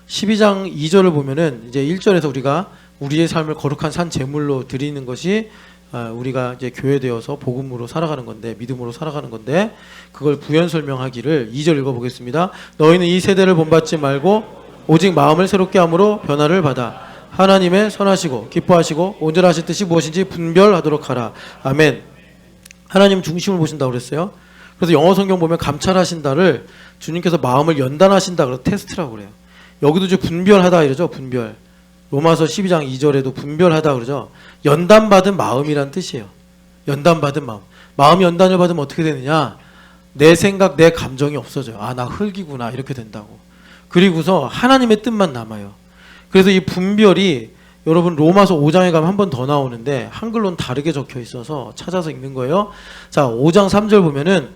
12장 2절을 보면은 이제 1절에서 우리가 우리의 삶을 거룩한 산 제물로 드리는 것이 우리가 이제 교회되어서 복음으로 살아가는 건데, 믿음으로 살아가는 건데, 그걸 부연 설명하기를 2절 읽어보겠습니다. 너희는 이 세대를 본받지 말고 오직 마음을 새롭게 함으로 변화를 받아 하나님의 선하시고 기뻐하시고 온전하신 뜻이 무엇인지 분별하도록 하라. 아멘. 하나님 중심을 보신다고 그랬어요. 그래서 영어 성경 보면 감찰하신다를 주님께서 마음을 연단하신다 그래서 테스트라고 그래요. 여기도 이제 분별하다 이러죠. 분별. 로마서 12장 2절에도 분별하다 그러죠. 연단받은 마음이란 뜻이에요. 연단받은 마음. 마음이 연단을 받으면 어떻게 되느냐? 내 생각, 내 감정이 없어져요. 아, 나 흙이구나. 이렇게 된다고. 그리고서 하나님의 뜻만 남아요. 그래서 이 분별이 여러분 로마서 5장에 가면 한 번 더 나오는데 한글로는 다르게 적혀 있어서 찾아서 읽는 거예요. 자, 5장 3절 보면은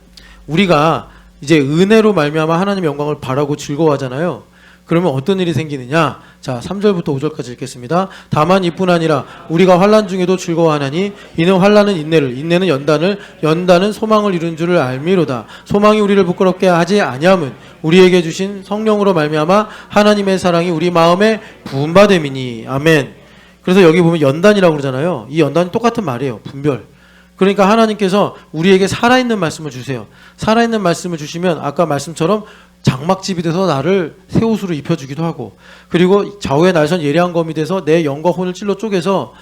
우리가 이제 은혜로 말미암아 하나님의 영광을 바라고 즐거워하잖아요. 그러면 어떤 일이 생기느냐? 자, 3절부터 5절까지 읽겠습니다. 다만 이뿐 아니라 우리가 환난 중에도 즐거워하나니 이는 환난은 인내를, 인내는 연단을, 연단은 소망을 이룬 줄을 알미로다. 소망이 우리를 부끄럽게 하지 아니함은 우리에게 주신 성령으로 말미암아 하나님의 사랑이 우리 마음에 부음받음이니. 아멘. 그래서 여기 보면 연단이라고 그러잖아요. 이 연단이 똑같은 말이에요. 분별. 그러니까 하나님께서 우리에게 살아있는 말씀을 주세요. 살아있는 말씀을 주시면 아까 말씀처럼 장막집이 돼서 나를 새 옷으로 입혀주기도 하고, 그리고 좌우의 날선 예리한 검이 돼서 내 영과 혼을 찔러 쪼개서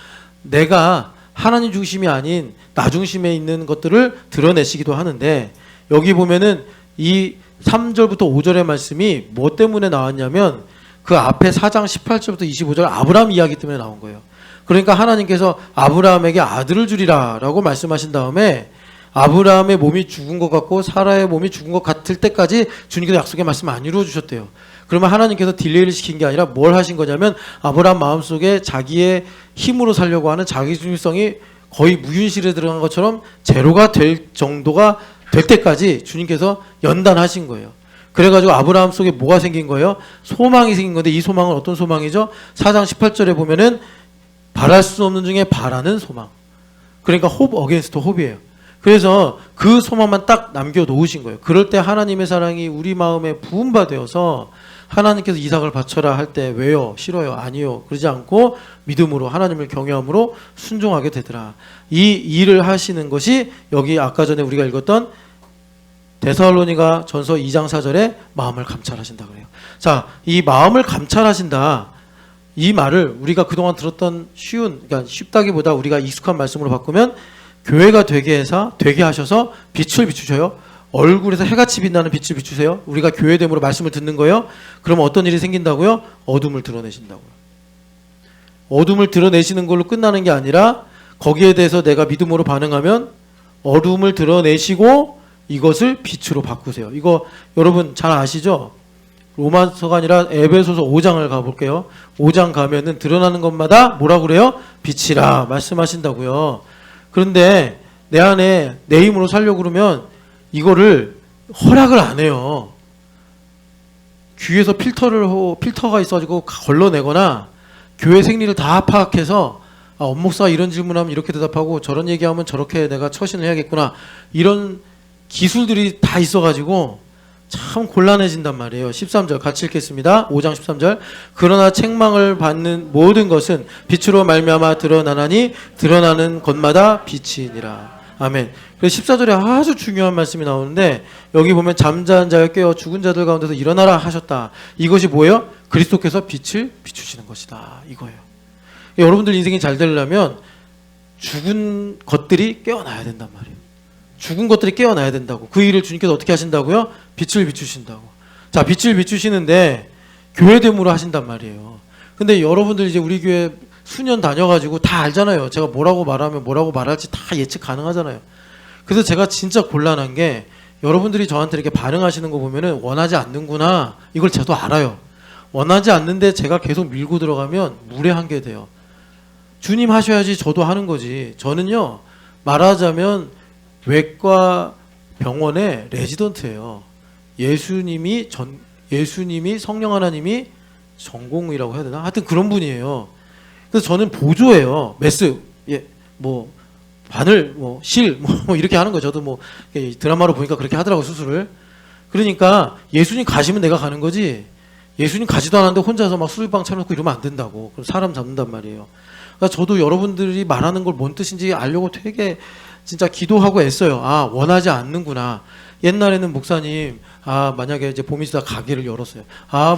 내가 하나님 중심이 아닌 나 중심에 있는 것들을 드러내시기도 하는데, 여기 보면은 이 3절부터 5절의 말씀이 뭐 때문에 나왔냐면 그 앞에 4장 18절부터 25절 아브라함 이야기 때문에 나온 거예요. 그러니까 하나님께서 아브라함에게 아들을 주리라 라고 말씀하신 다음에 아브라함의 몸이 죽은 것 같고 사라의 몸이 죽은 것 같을 때까지 주님께서 약속의 말씀 안 이루어 주셨대요. 그러면 하나님께서 딜레이를 시킨 게 아니라 뭘 하신 거냐면 아브라함 마음속에 자기의 힘으로 살려고 하는 자기중심성이 거의 무균실에 들어간 것처럼 제로가 될 정도가 될 때까지 주님께서 연단하신 거예요. 그래가지고 아브라함 속에 뭐가 생긴 거예요? 소망이 생긴 건데, 이 소망은 어떤 소망이죠? 4장 18절에 보면은 바랄 수 없는 중에 바라는 소망. 그러니까 hope against hope이에요. 그래서 그 소망만 딱 남겨놓으신 거예요. 그럴 때 하나님의 사랑이 우리 마음에 부음받아서 하나님께서 이삭을 바쳐라 할 때 왜요? 싫어요? 아니요? 그러지 않고 믿음으로 하나님을 경외함으로 순종하게 되더라. 이 일을 하시는 것이 여기 아까 전에 우리가 읽었던 데살로니가 전서 2장 4절에 마음을 감찰하신다 그래요. 자, 이 마음을 감찰하신다. 이 말을 우리가 그동안 들었던 그러니까 쉽다기보다 우리가 익숙한 말씀으로 바꾸면 교회가 되게 하셔서 빛을 비추셔요. 얼굴에서 해같이 빛나는 빛을 비추세요. 우리가 교회됨으로 말씀을 듣는 거예요. 그러면 어떤 일이 생긴다고요? 어둠을 드러내신다고요. 어둠을 드러내시는 걸로 끝나는 게 아니라 거기에 대해서 내가 믿음으로 반응하면 어둠을 드러내시고 이것을 빛으로 바꾸세요. 이거 여러분 잘 아시죠? 로마서가 아니라 에베소서 5장을 가볼게요. 5장 가면은 드러나는 것마다 뭐라고 그래요? 빛이라 말씀하신다고요. 그런데 내 안에 내 힘으로 살려고 그러면 이거를 허락을 안 해요. 귀에서 필터가 있어가지고 걸러내거나 교회 생리를 다 파악해서 엄목사가 이런 질문하면 이렇게 대답하고 저런 얘기하면 저렇게 내가 처신을 해야겠구나. 이런 기술들이 다 있어가지고 참 곤란해진단 말이에요. 13절 같이 읽겠습니다. 5장 13절. 그러나 책망을 받는 모든 것은 빛으로 말미암아 드러나나니 드러나는 것마다 빛이니라. 아멘. 그래서 14절에 아주 중요한 말씀이 나오는데 여기 보면 잠자는 자여 깨어 죽은 자들 가운데서 일어나라 하셨다. 이것이 뭐예요? 그리스도께서 빛을 비추시는 것이다. 이거예요. 여러분들 인생이 잘 되려면 죽은 것들이 깨어나야 된단 말이에요. 죽은 것들이 깨어나야 된다고. 그 일을 주님께서 어떻게 하신다고요? 빛을 비추신다고. 자, 빛을 비추시는데 교회됨으로 하신단 말이에요. 근데 여러분들 이제 우리 교회 수년 다녀가지고 다 알잖아요. 제가 뭐라고 말하면 뭐라고 말할지 다 예측 가능하잖아요. 그래서 제가 진짜 곤란한 게 여러분들이 저한테 이렇게 반응하시는 거 보면은 원하지 않는구나. 이걸 저도 알아요. 원하지 않는데 제가 계속 밀고 들어가면 무례한 게 돼요. 주님 하셔야지 저도 하는 거지. 저는요, 말하자면 외과 병원의 레지던트예요. 예수님이 성령 하나님이 전공이라고 해야 되나? 하여튼 그런 분이에요. 그래서 저는 보조예요. 메스, 뭐 바늘, 실, 이렇게 하는 거죠. 저도 드라마로 보니까 그렇게 하더라고, 수술을. 그러니까 예수님 가시면 내가 가는 거지. 예수님 가지도 않았는데 혼자서 막 수술방 차려놓고 이러면 안 된다고. 그럼 사람 잡는단 말이에요. 그러니까 저도 여러분들이 말하는 걸 뭔 뜻인지 알려고 되게 진짜 기도하고 애써요. 아, 원하지 않는구나. 옛날에는 목사님, 만약에 이제 봄이시다 가게를 열었어요.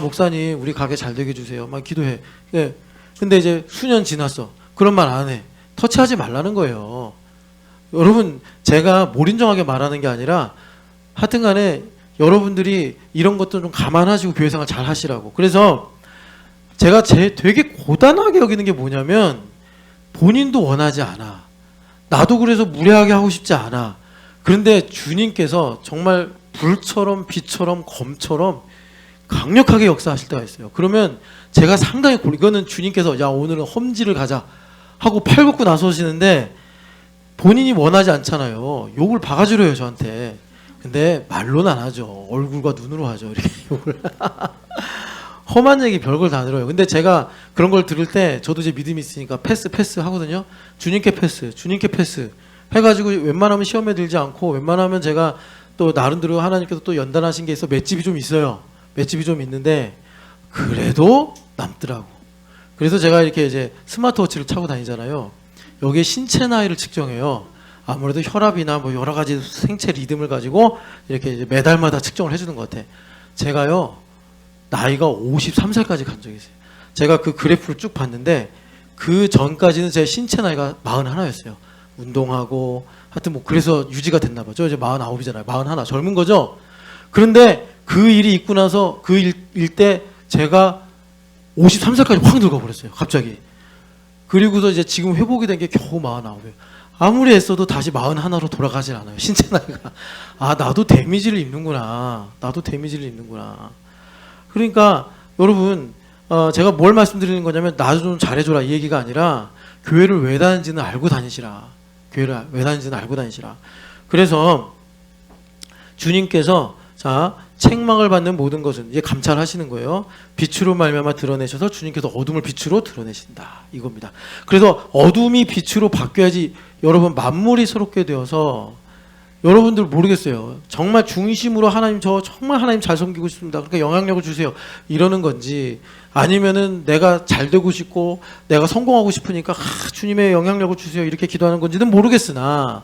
목사님, 우리 가게 잘 되게 해주세요. 막 기도해. 예. 근데 이제 수년 지났어. 그런 말 안 해. 터치하지 말라는 거예요. 여러분, 제가 몰인정하게 말하는 게 아니라 하여튼 간에 여러분들이 이런 것도 좀 감안하시고 교회 생활 잘 하시라고. 그래서 제가 되게 고단하게 여기는 게 뭐냐면 본인도 원하지 않아. 나도 그래서 무례하게 하고 싶지 않아. 그런데 주님께서 정말 불처럼 빛처럼 검처럼 강력하게 역사하실 때가 있어요. 그러면 제가 상당히 이거는 주님께서 야, 오늘은 험지를 가자 하고 팔 걷고 나서시는데 본인이 원하지 않잖아요. 욕을 바가지로 해요, 저한테. 근데 말로는 안 하죠. 얼굴과 눈으로 하죠. 이렇게 욕을. 험한 얘기 별걸 다 들어요. 근데 제가 그런 걸 들을 때 저도 이제 믿음이 있으니까 패스 하거든요. 주님께 패스 해가지고 웬만하면 시험에 들지 않고 웬만하면 제가 또 나름대로 하나님께서 또 연단하신 게 있어. 맷집이 좀 있어요. 맷집이 좀 있는데 그래도 남더라고. 그래서 제가 이렇게 이제 스마트워치를 차고 다니잖아요. 여기에 신체 나이를 측정해요. 아무래도 혈압이나 뭐 여러 가지 생체 리듬을 가지고 이렇게 이제 매달마다 측정을 해주는 것 같아. 제가요, 나이가 53살까지 간 적이 있어요. 제가 그 그래프를 쭉 봤는데 그 전까지는 제 신체 나이가 41였어요. 운동하고 하여튼 뭐 그래서 유지가 됐나 봐요. 저 이제 49이잖아요. 41 젊은 거죠. 그런데 그 일이 있고 나서 그 일 때 제가 53살까지 확 늙어 버렸어요. 갑자기. 그리고서 이제 지금 회복이 된 게 겨우 49이에요. 아무리 애써도 다시 41로 돌아가질 않아요. 신체 나이가. 나도 데미지를 입는구나. 그러니까 여러분, 제가 뭘 말씀드리는 거냐면 나 좀 잘해줘라 이 얘기가 아니라 교회를 왜 다니는지는 알고 다니시라. 그래서 주님께서 책망을 받는 모든 것은 이제 감찰하시는 거예요. 빛으로 말미암아 드러내셔서 주님께서 어둠을 빛으로 드러내신다. 이겁니다. 그래서 어둠이 빛으로 바뀌어야지 여러분 만물이 새롭게 되어서 여러분들 모르겠어요. 정말 중심으로 하나님 정말 하나님 잘 섬기고 싶습니다. 그러니까 영향력을 주세요. 이러는 건지 아니면은 내가 잘 되고 싶고 내가 성공하고 싶으니까 주님의 영향력을 주세요. 이렇게 기도하는 건지는 모르겠으나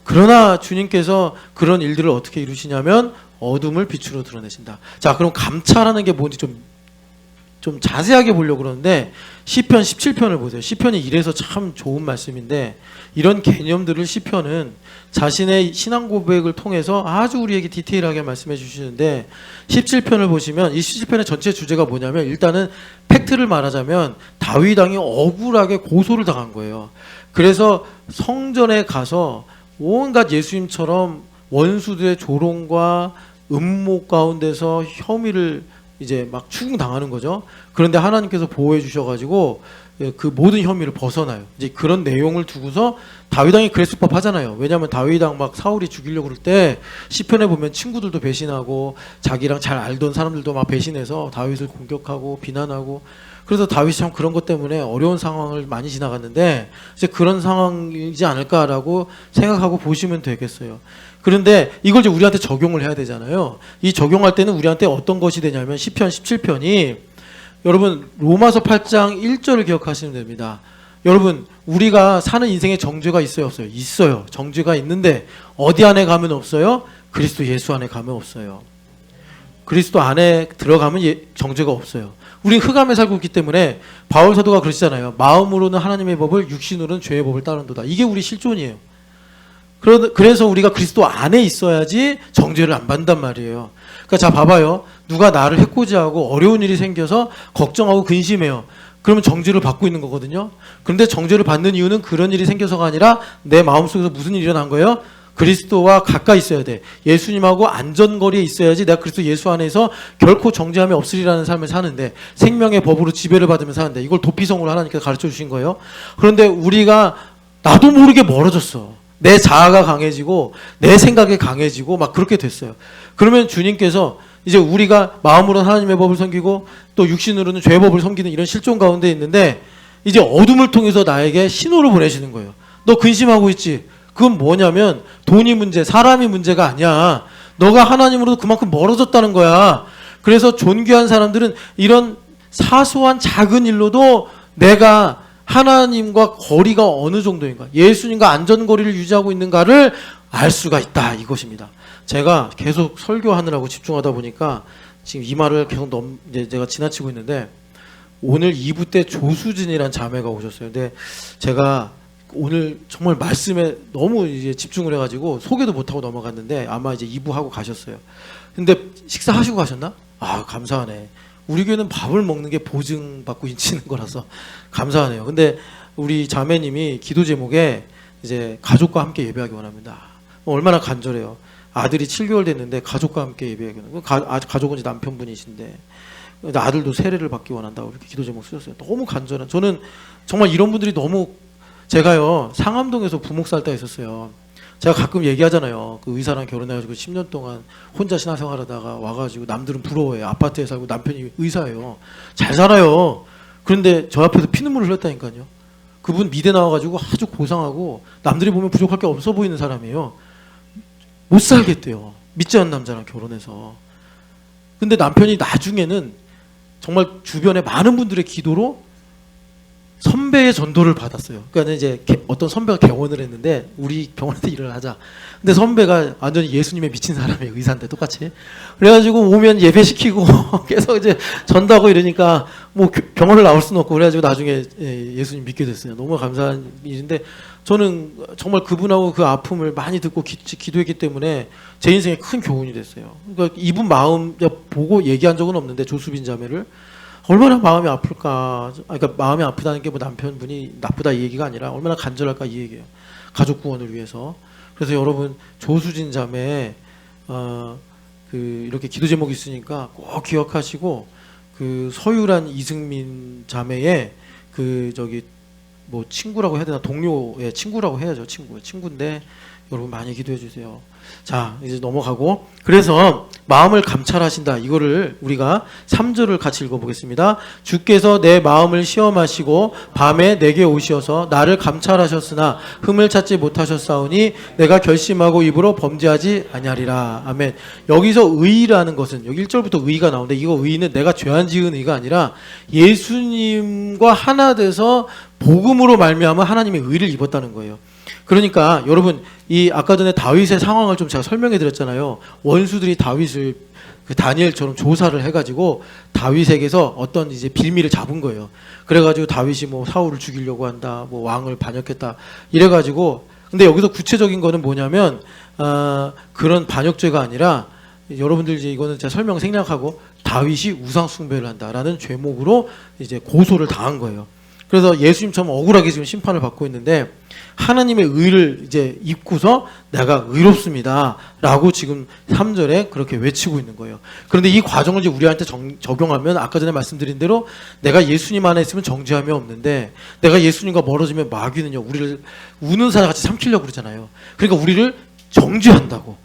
그러나 주님께서 그런 일들을 어떻게 이루시냐면 어둠을 빛으로 드러내신다. 자, 그럼 감찰하는 게 뭔지 좀 자세하게 보려고 그러는데 시편 17편을 보세요. 시편이 이래서 참 좋은 말씀인데 이런 개념들을 시편은 자신의 신앙 고백을 통해서 아주 우리에게 디테일하게 말씀해 주시는데 17편을 보시면 이 17편의 전체 주제가 뭐냐면 일단은 팩트를 말하자면 다윗 왕이 억울하게 고소를 당한 거예요. 그래서 성전에 가서 온갖 예수님처럼 원수들의 조롱과 음모 가운데서 혐의를 이제 막 추궁당하는 거죠. 그런데 하나님께서 보호해 주셔가지고 그 모든 혐의를 벗어나요. 이제 그런 내용을 두고서 다윗 왕이 그랬을 법하잖아요. 왜냐하면 다윗 왕 막 사울이 죽이려고 그럴 때 시편에 보면 친구들도 배신하고 자기랑 잘 알던 사람들도 막 배신해서 다윗을 공격하고 비난하고 그래서 다윗이 참 그런 것 때문에 어려운 상황을 많이 지나갔는데 이제 그런 상황이지 않을까라고 생각하고 보시면 되겠어요. 그런데 이걸 이제 우리한테 적용을 해야 되잖아요. 이 적용할 때는 우리한테 어떤 것이 되냐면 시편 17편이 여러분 로마서 8장 1절을 기억하시면 됩니다. 여러분 우리가 사는 인생에 정죄가 있어요 없어요? 있어요. 정죄가 있는데 어디 안에 가면 없어요? 그리스도 예수 안에 가면 없어요. 그리스도 안에 들어가면 정죄가 없어요. 우리 흑암에 살고 있기 때문에 바울 사도가 그러시잖아요. 마음으로는 하나님의 법을 육신으로는 죄의 법을 따른도다. 이게 우리 실존이에요. 그래서 우리가 그리스도 안에 있어야지 정죄를 안 받는단 말이에요. 그러니까 자 봐봐요. 누가 나를 해코지하고 어려운 일이 생겨서 걱정하고 근심해요. 그러면 정죄를 받고 있는 거거든요. 그런데 정죄를 받는 이유는 그런 일이 생겨서가 아니라 내 마음속에서 무슨 일이 일어난 거예요? 그리스도와 가까이 있어야 돼. 예수님하고 안전거리에 있어야지 내가 그리스도 예수 안에서 결코 정죄함이 없으리라는 삶을 사는데, 생명의 법으로 지배를 받으면 사는데, 이걸 도피성으로 하나님께서 가르쳐 주신 거예요. 그런데 우리가 나도 모르게 멀어졌어. 내 자아가 강해지고 내 생각이 강해지고 막 그렇게 됐어요. 그러면 주님께서 이제 우리가 마음으로는 하나님의 법을 섬기고 또 육신으로는 죄의 법을 섬기는 이런 실존 가운데 있는데, 이제 어둠을 통해서 나에게 신호를 보내시는 거예요. 너 근심하고 있지? 그건 뭐냐면 돈이 문제, 사람이 문제가 아니야. 너가 하나님으로도 그만큼 멀어졌다는 거야. 그래서 존귀한 사람들은 이런 사소한 작은 일로도 내가 하나님과 거리가 어느 정도인가, 예수님과 안전거리를 유지하고 있는가를 알 수가 있다, 이것입니다. 제가 계속 설교하느라고 집중하다 보니까 지금 이 말을 계속 이제 제가 지나치고 있는데, 오늘 2부 때 조수진이란 자매가 오셨어요. 근데 제가 오늘 정말 말씀에 너무 이제 집중을 해가지고 소개도 못하고 넘어갔는데 아마 이제 2부 하고 가셨어요. 근데 식사하시고 가셨나? 아, 감사하네. 우리 교회는 밥을 먹는 게 보증받고 있는 거라서 감사하네요. 근데 우리 자매님이 기도 제목에 이제 가족과 함께 예배하기 원합니다. 얼마나 간절해요. 아들이 7개월 됐는데 가족과 함께 예배하기 원합니다. 가족은 이제 남편분이신데 아들도 세례를 받기 원한다고 이렇게 기도 제목 쓰셨어요. 너무 간절한. 저는 정말 이런 분들이 너무, 제가요 상암동에서 부목 살다 있었어요. 제가 가끔 얘기하잖아요. 그 의사랑 결혼해가지고 10년 동안 혼자 신앙생활하다가 와가지고 남들은 부러워해요. 아파트에 살고 남편이 의사예요. 잘 살아요. 그런데 저 앞에서 피눈물을 흘렸다니까요. 그분 미대 나와가지고 아주 고상하고 남들이 보면 부족할 게 없어 보이는 사람이에요. 못 살겠대요. 믿지 않는 남자랑 결혼해서. 근데 남편이 나중에는 정말 주변에 많은 분들의 기도로 선배의 전도를 받았어요. 그러니까 이제 어떤 선배가 개원을 했는데 우리 병원에서 일을 하자. 근데 선배가 완전히 예수님에 미친 사람이에요. 의사인데 똑같이. 그래가지고 오면 예배시키고 계속 이제 전도하고 이러니까 뭐 병원을 나올 수는 없고, 그래가지고 나중에 예수님 믿게 됐어요. 너무 감사한 일인데, 저는 정말 그분하고 그 아픔을 많이 듣고 기도했기 때문에 제 인생에 큰 교훈이 됐어요. 그러니까 이분 마음 보고 얘기한 적은 없는데, 조수빈 자매를 얼마나 마음이 아플까. 그러니까 마음이 아프다는 게 뭐 남편분이 나쁘다 이 얘기가 아니라 얼마나 간절할까 이 얘기예요. 가족 구원을 위해서. 그래서 여러분 조수진 자매 그 이렇게 기도 제목이 있으니까 꼭 기억하시고, 그 서유란 이승민 자매의 그 저기 뭐 친구라고 해야 되나, 동료의 친구라고 해야죠. 친구인데 여러분 많이 기도해 주세요. 자, 이제 넘어가고, 그래서 마음을 감찰하신다, 이거를 우리가 3절을 같이 읽어보겠습니다. 주께서 내 마음을 시험하시고 밤에 내게 오시어서 나를 감찰하셨으나 흠을 찾지 못하셨사오니 내가 결심하고 입으로 범죄하지 아니하리라. 아멘. 여기서 의라는 것은, 여기 1절부터 의가 나오는데, 이거 의는 내가 죄안 지은 의가 아니라 예수님과 하나 돼서 복음으로 말미암아 하나님의 의를 입었다는 거예요. 그러니까 여러분, 이 아까 전에 다윗의 상황을 좀 제가 설명해 드렸잖아요. 원수들이 다윗을 그 다니엘처럼 조사를 해가지고 다윗에게서 어떤 이제 빌미를 잡은 거예요. 그래가지고 다윗이 뭐 사울을 죽이려고 한다, 뭐 왕을 반역했다 이래가지고. 근데 여기서 구체적인 거는 뭐냐면 그런 반역죄가 아니라, 여러분들 이제 이거는 제가 설명 생략하고, 다윗이 우상 숭배를 한다라는 죄목으로 이제 고소를 당한 거예요. 그래서 예수님처럼 억울하게 지금 심판을 받고 있는데, 하나님의 의를 이제 입고서 내가 의롭습니다 라고 지금 3절에 그렇게 외치고 있는 거예요. 그런데 이 과정을 이제 우리한테 적용하면, 아까 전에 말씀드린 대로 내가 예수님 안에 있으면 정죄함이 없는데, 내가 예수님과 멀어지면 마귀는요 우리를 우는 사자같이 삼키려고 그러잖아요. 그러니까 우리를 정죄한다고.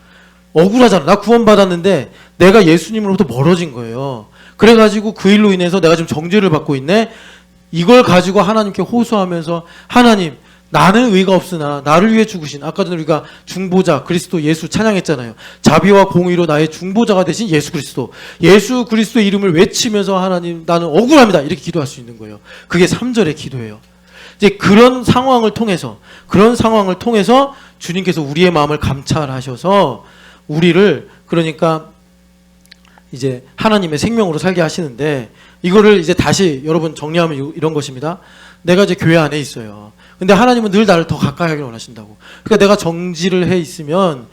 억울하잖아. 나 구원받았는데 내가 예수님으로부터 멀어진 거예요. 그래가지고 그 일로 인해서 내가 지금 정죄를 받고 있네. 이걸 가지고 하나님께 호소하면서, 하나님, 나는 의가 없으나 나를 위해 죽으신, 아까 전에 우리가 중보자 그리스도 예수 찬양했잖아요. 자비와 공의로 나의 중보자가 되신 예수 그리스도, 예수 그리스도의 이름을 외치면서 하나님 나는 억울합니다 이렇게 기도할 수 있는 거예요. 그게 3절의 기도예요. 이제 그런 상황을 통해서 주님께서 우리의 마음을 감찰하셔서 우리를, 그러니까 이제 하나님의 생명으로 살게 하시는데, 이거를 이제 다시 여러분 정리하면 이런 것입니다. 내가 이제 교회 안에 있어요. 근데 하나님은 늘 나를 더 가까이 하기를 원하신다고. 그러니까 내가 정지를 해 있으면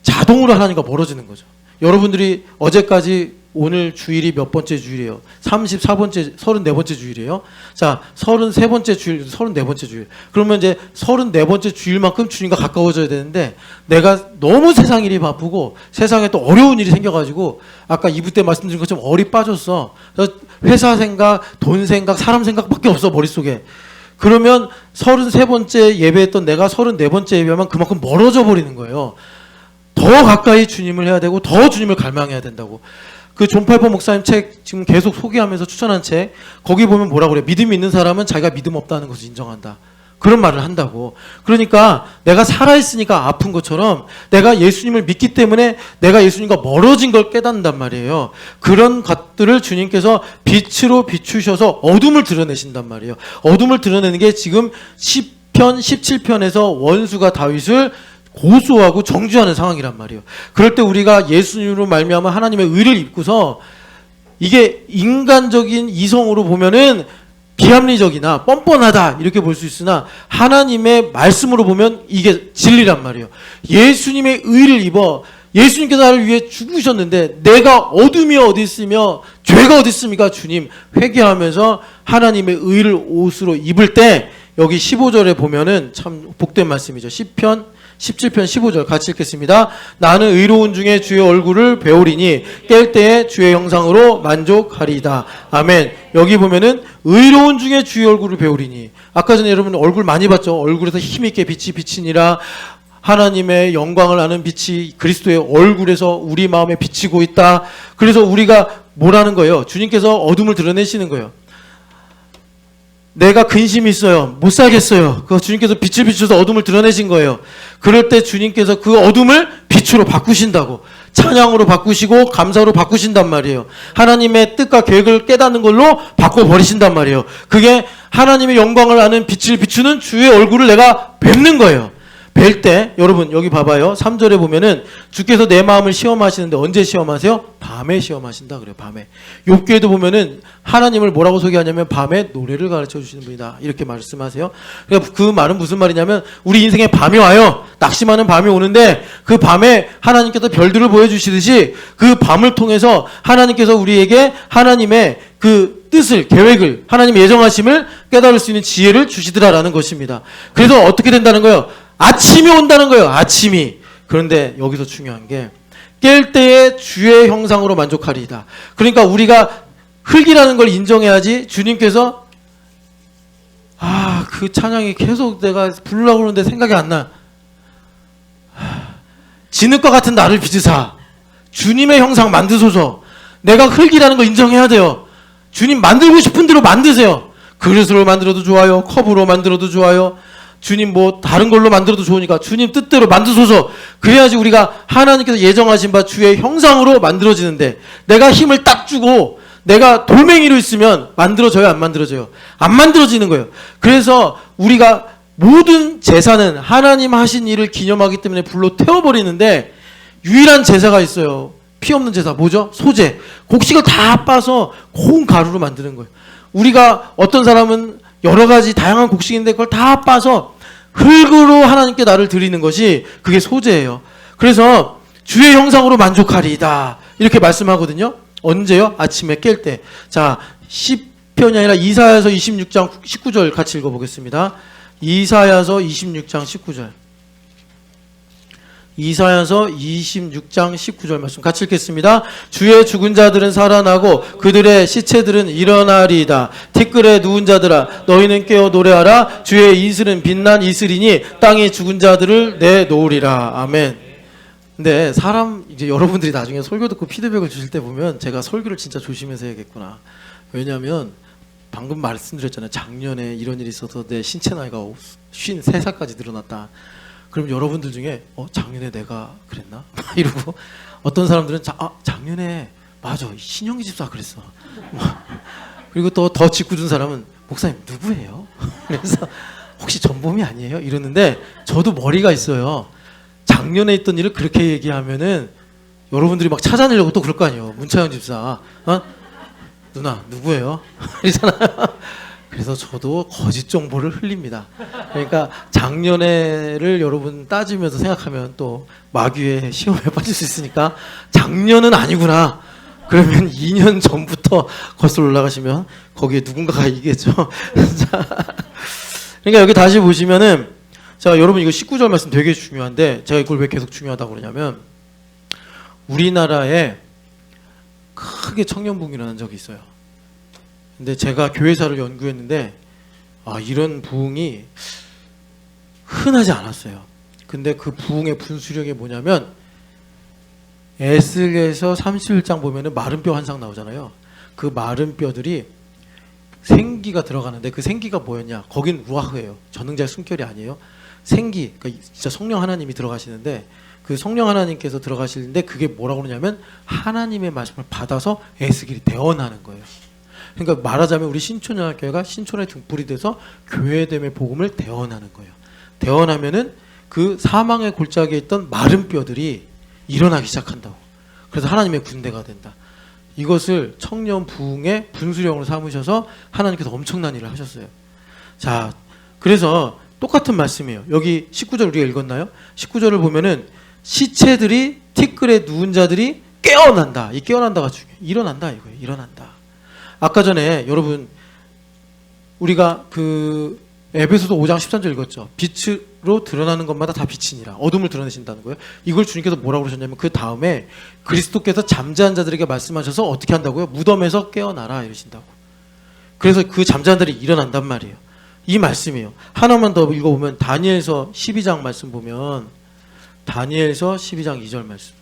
자동으로 하나님과 멀어지는 거죠. 여러분들이 어제까지 오늘 주일이 몇 번째 주일이에요? 34번째, 34번째 주일이에요? 자, 33번째 주일, 34번째 주일. 그러면 이제 34번째 주일만큼 주님과 가까워져야 되는데, 내가 너무 세상 일이 바쁘고, 세상에 또 어려운 일이 생겨가지고, 아까 2부 때 말씀드린 것처럼 얼이 빠졌어. 그래서 회사 생각, 돈 생각, 사람 생각밖에 없어, 머릿속에. 그러면 33번째 예배했던 내가 34번째 예배하면 그만큼 멀어져 버리는 거예요. 더 가까이 주님을 해야 되고, 더 주님을 갈망해야 된다고. 그 존 파이퍼 목사님 책 지금 계속 소개하면서 추천한 책, 거기 보면 뭐라고 그래? 믿음이 있는 사람은 자기가 믿음 없다는 것을 인정한다. 그런 말을 한다고. 그러니까 내가 살아있으니까 아픈 것처럼 내가 예수님을 믿기 때문에 내가 예수님과 멀어진 걸 깨닫는단 말이에요. 그런 것들을 주님께서 빛으로 비추셔서 어둠을 드러내신단 말이에요. 어둠을 드러내는 게 지금 10편, 17편에서 원수가 다윗을 고소하고 정죄하는 상황이란 말이에요. 그럴 때 우리가 예수님으로 말미암아 하나님의 의를 입고서, 이게 인간적인 이성으로 보면은 비합리적이나 뻔뻔하다 이렇게 볼 수 있으나 하나님의 말씀으로 보면 이게 진리란 말이에요. 예수님의 의를 입어 예수님께서 나를 위해 죽으셨는데 내가 어둠이 어디 있으며 죄가 어디 있습니까? 주님 회개하면서 하나님의 의를 옷으로 입을 때, 여기 15절에 보면은 참 복된 말씀이죠. 10편 17편 15절 같이 읽겠습니다. 나는 의로운 중에 주의 얼굴을 배우리니 깰 때에 주의 형상으로 만족하리이다. 아멘. 여기 보면은 의로운 중에 주의 얼굴을 배우리니, 아까 전에 여러분 얼굴 많이 봤죠? 얼굴에서 힘있게 빛이 비치니라. 하나님의 영광을 아는 빛이 그리스도의 얼굴에서 우리 마음에 비치고 있다. 그래서 우리가 뭐라는 거예요? 주님께서 어둠을 드러내시는 거예요. 내가 근심이 있어요. 못 살겠어요. 그 주님께서 빛을 비추셔서 어둠을 드러내신 거예요. 그럴 때 주님께서 그 어둠을 빛으로 바꾸신다고. 찬양으로 바꾸시고 감사로 바꾸신단 말이에요. 하나님의 뜻과 계획을 깨닫는 걸로 바꿔버리신단 말이에요. 그게 하나님의 영광을 아는 빛을 비추는 주의 얼굴을 내가 뵙는 거예요. 뵐 때 여러분 여기 봐봐요. 3절에 보면은 주께서 내 마음을 시험하시는데 언제 시험하세요? 밤에 시험하신다 그래요. 밤에. 욥기에도 보면은 하나님을 뭐라고 소개하냐면 밤에 노래를 가르쳐 주시는 분이다 이렇게 말씀하세요. 그러니까 그 말은 무슨 말이냐면 우리 인생에 밤이 와요. 낙심하는 밤이 오는데 그 밤에 하나님께서 별들을 보여주시듯이 그 밤을 통해서 하나님께서 우리에게 하나님의 그 뜻을, 계획을, 하나님의 예정하심을 깨달을 수 있는 지혜를 주시더라라는 것입니다. 그래서 어떻게 된다는 거예요? 아침이 온다는 거예요. 아침이. 그런데 여기서 중요한 게 깰 때에 주의 형상으로 만족하리이다. 그러니까 우리가 흙이라는 걸 인정해야지. 주님께서 그 찬양이 계속 내가 부르려고 그러는데 생각이 안 나. 진흙과 같은 나를 빚으사 주님의 형상 만드소서. 내가 흙이라는 걸 인정해야 돼요. 주님 만들고 싶은 대로 만드세요. 그릇으로 만들어도 좋아요. 컵으로 만들어도 좋아요. 주님 뭐 다른 걸로 만들어도 좋으니까 주님 뜻대로 만드소서. 그래야지 우리가 하나님께서 예정하신 바 주의 형상으로 만들어지는데, 내가 힘을 딱 주고 내가 돌멩이로 있으면 만들어져요? 안 만들어져요? 안 만들어지는 거예요. 그래서 우리가 모든 제사는 하나님 하신 일을 기념하기 때문에 불로 태워버리는데, 유일한 제사가 있어요. 피 없는 제사. 뭐죠? 소제. 곡식을 다 빻아서 고운 가루로 만드는 거예요. 우리가 어떤 사람은 여러 가지 다양한 곡식인데 그걸 다 빻아서 흙으로 하나님께 나를 드리는 것이 그게 소제예요. 그래서 주의 형상으로 만족하리이다 이렇게 말씀하거든요. 언제요? 아침에 깰 때. 자, 10편이 아니라 이사야서 26장 19절 같이 읽어보겠습니다. 이사야서 26장 19절. 이사야서 26장 19절 말씀 같이 읽겠습니다. 주의 죽은 자들은 살아나고 그들의 시체들은 일어나리이다. 티끌에 누운 자들아 너희는 깨어 노래하라. 주의 이슬은 빛난 이슬이니 땅이 죽은 자들을 내놓으리라. 아멘. 근데 사람 이제 여러분들이 나중에 설교 듣고 피드백을 주실 때 보면 제가 설교를 진짜 조심해서 해야겠구나. 왜냐하면 방금 말씀드렸잖아요. 작년에 이런 일이 있어서 내 신체 나이가 53살까지 늘어났다. 그럼 여러분들 중에 작년에 내가 그랬나? 이러고 어떤 사람들은 작년에 맞아 신영기 집사 그랬어. 그리고 또 더 짓궂은 사람은 목사님 누구예요? 그래서 혹시 전범이 아니에요? 이러는데 저도 머리가 있어요. 작년에 있던 일을 그렇게 얘기하면은 여러분들이 막 찾아내려고 또 그럴 거 아니에요. 문차영 집사 누나 누구예요? 이러잖아요. 그래서 저도 거짓 정보를 흘립니다. 그러니까 작년에를 여러분 따지면서 생각하면 또 마귀의 시험에 빠질 수 있으니까 작년은 아니구나. 그러면 2년 전부터 거슬러 올라가시면 거기에 누군가가 이겠죠. 자, 그러니까 여기 다시 보시면은, 자, 여러분 이거 19절 말씀 되게 중요한데, 제가 이걸 왜 계속 중요하다고 그러냐면, 우리나라에 크게 청년부흥이 일어난 적이 있어요. 근데 제가 교회사를 연구했는데, 이런 부흥이 흔하지 않았어요. 근데 그 부흥의 분수령이 뭐냐면, 에스겔서 31장 보면은 마른 뼈 환상 나오잖아요. 그 마른 뼈들이 생기가 들어가는데, 그 생기가 뭐였냐? 거긴 루아흐예요. 전능자의 숨결이 아니에요. 생기, 그러니까 진짜 성령 하나님이 들어가시는데, 그 성령 하나님께서 들어가시는데 그게 뭐라고 그러냐면 하나님의 말씀을 받아서 에스겔이 대언하는 거예요. 그러니까 말하자면 우리 신촌연합교회가 신촌의 등불이 돼서 교회됨의 복음을 대언하는 거예요. 대언하면은 그 사망의 골짜기에 있던 마른 뼈들이 일어나기 시작한다고. 그래서 하나님의 군대가 된다. 이것을 청년 부흥의 분수령으로 삼으셔서 하나님께서 엄청난 일을 하셨어요. 자, 그래서 똑같은 말씀이에요. 여기 19절 우리가 읽었나요? 19절을 보면은 시체들이 티끌에 누운 자들이 깨어난다. 이 깨어난다가 중요해요. 일어난다 이거예요. 일어난다. 아까 전에 여러분 우리가 그 에베소서 5장 13절 읽었죠. 빛으로 드러나는 것마다 다 빛이니라. 어둠을 드러내신다는 거예요. 이걸 주님께서 뭐라고 그러셨냐면 그 다음에 그리스도께서 잠자는 자들에게 말씀하셔서 어떻게 한다고요? 무덤에서 깨어나라 이러신다고. 그래서 그 잠자는 자들이 일어난단 말이에요. 이 말씀이에요. 하나만 더 읽어보면 다니엘서 12장 말씀 보면 다니엘서 12장 2절 말씀.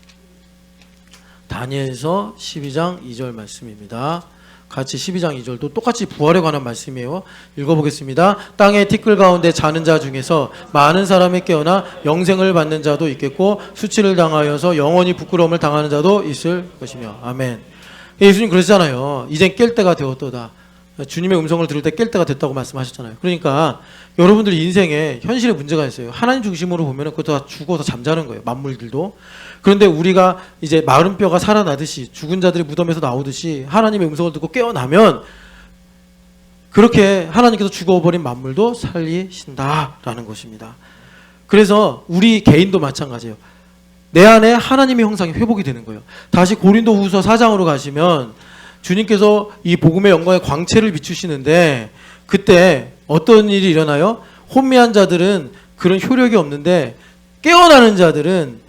다니엘서 12장 2절 말씀입니다. 같이 12장 2절도 똑같이 부활에 관한 말씀이에요. 읽어보겠습니다. 땅의 티끌 가운데 자는 자 중에서 많은 사람이 깨어나 영생을 받는 자도 있겠고 수치를 당하여서 영원히 부끄러움을 당하는 자도 있을 것이며. 아멘. 예수님 그러시잖아요. 이젠 깰 때가 되었도다. 주님의 음성을 들을 때 깰 때가 됐다고 말씀하셨잖아요. 그러니까 여러분들 인생에 현실에 문제가 있어요. 하나님 중심으로 보면 그것도 다 죽어서 잠자는 거예요. 만물들도. 그런데 우리가 이제 마른 뼈가 살아나듯이 죽은 자들이 무덤에서 나오듯이 하나님의 음성을 듣고 깨어나면 그렇게 하나님께서 죽어버린 만물도 살리신다라는 것입니다. 그래서 우리 개인도 마찬가지예요. 내 안에 하나님의 형상이 회복이 되는 거예요. 다시 고린도후서 4장으로 가시면 주님께서 이 복음의 영광의 광채를 비추시는데 그때 어떤 일이 일어나요? 혼미한 자들은 그런 효력이 없는데 깨어나는 자들은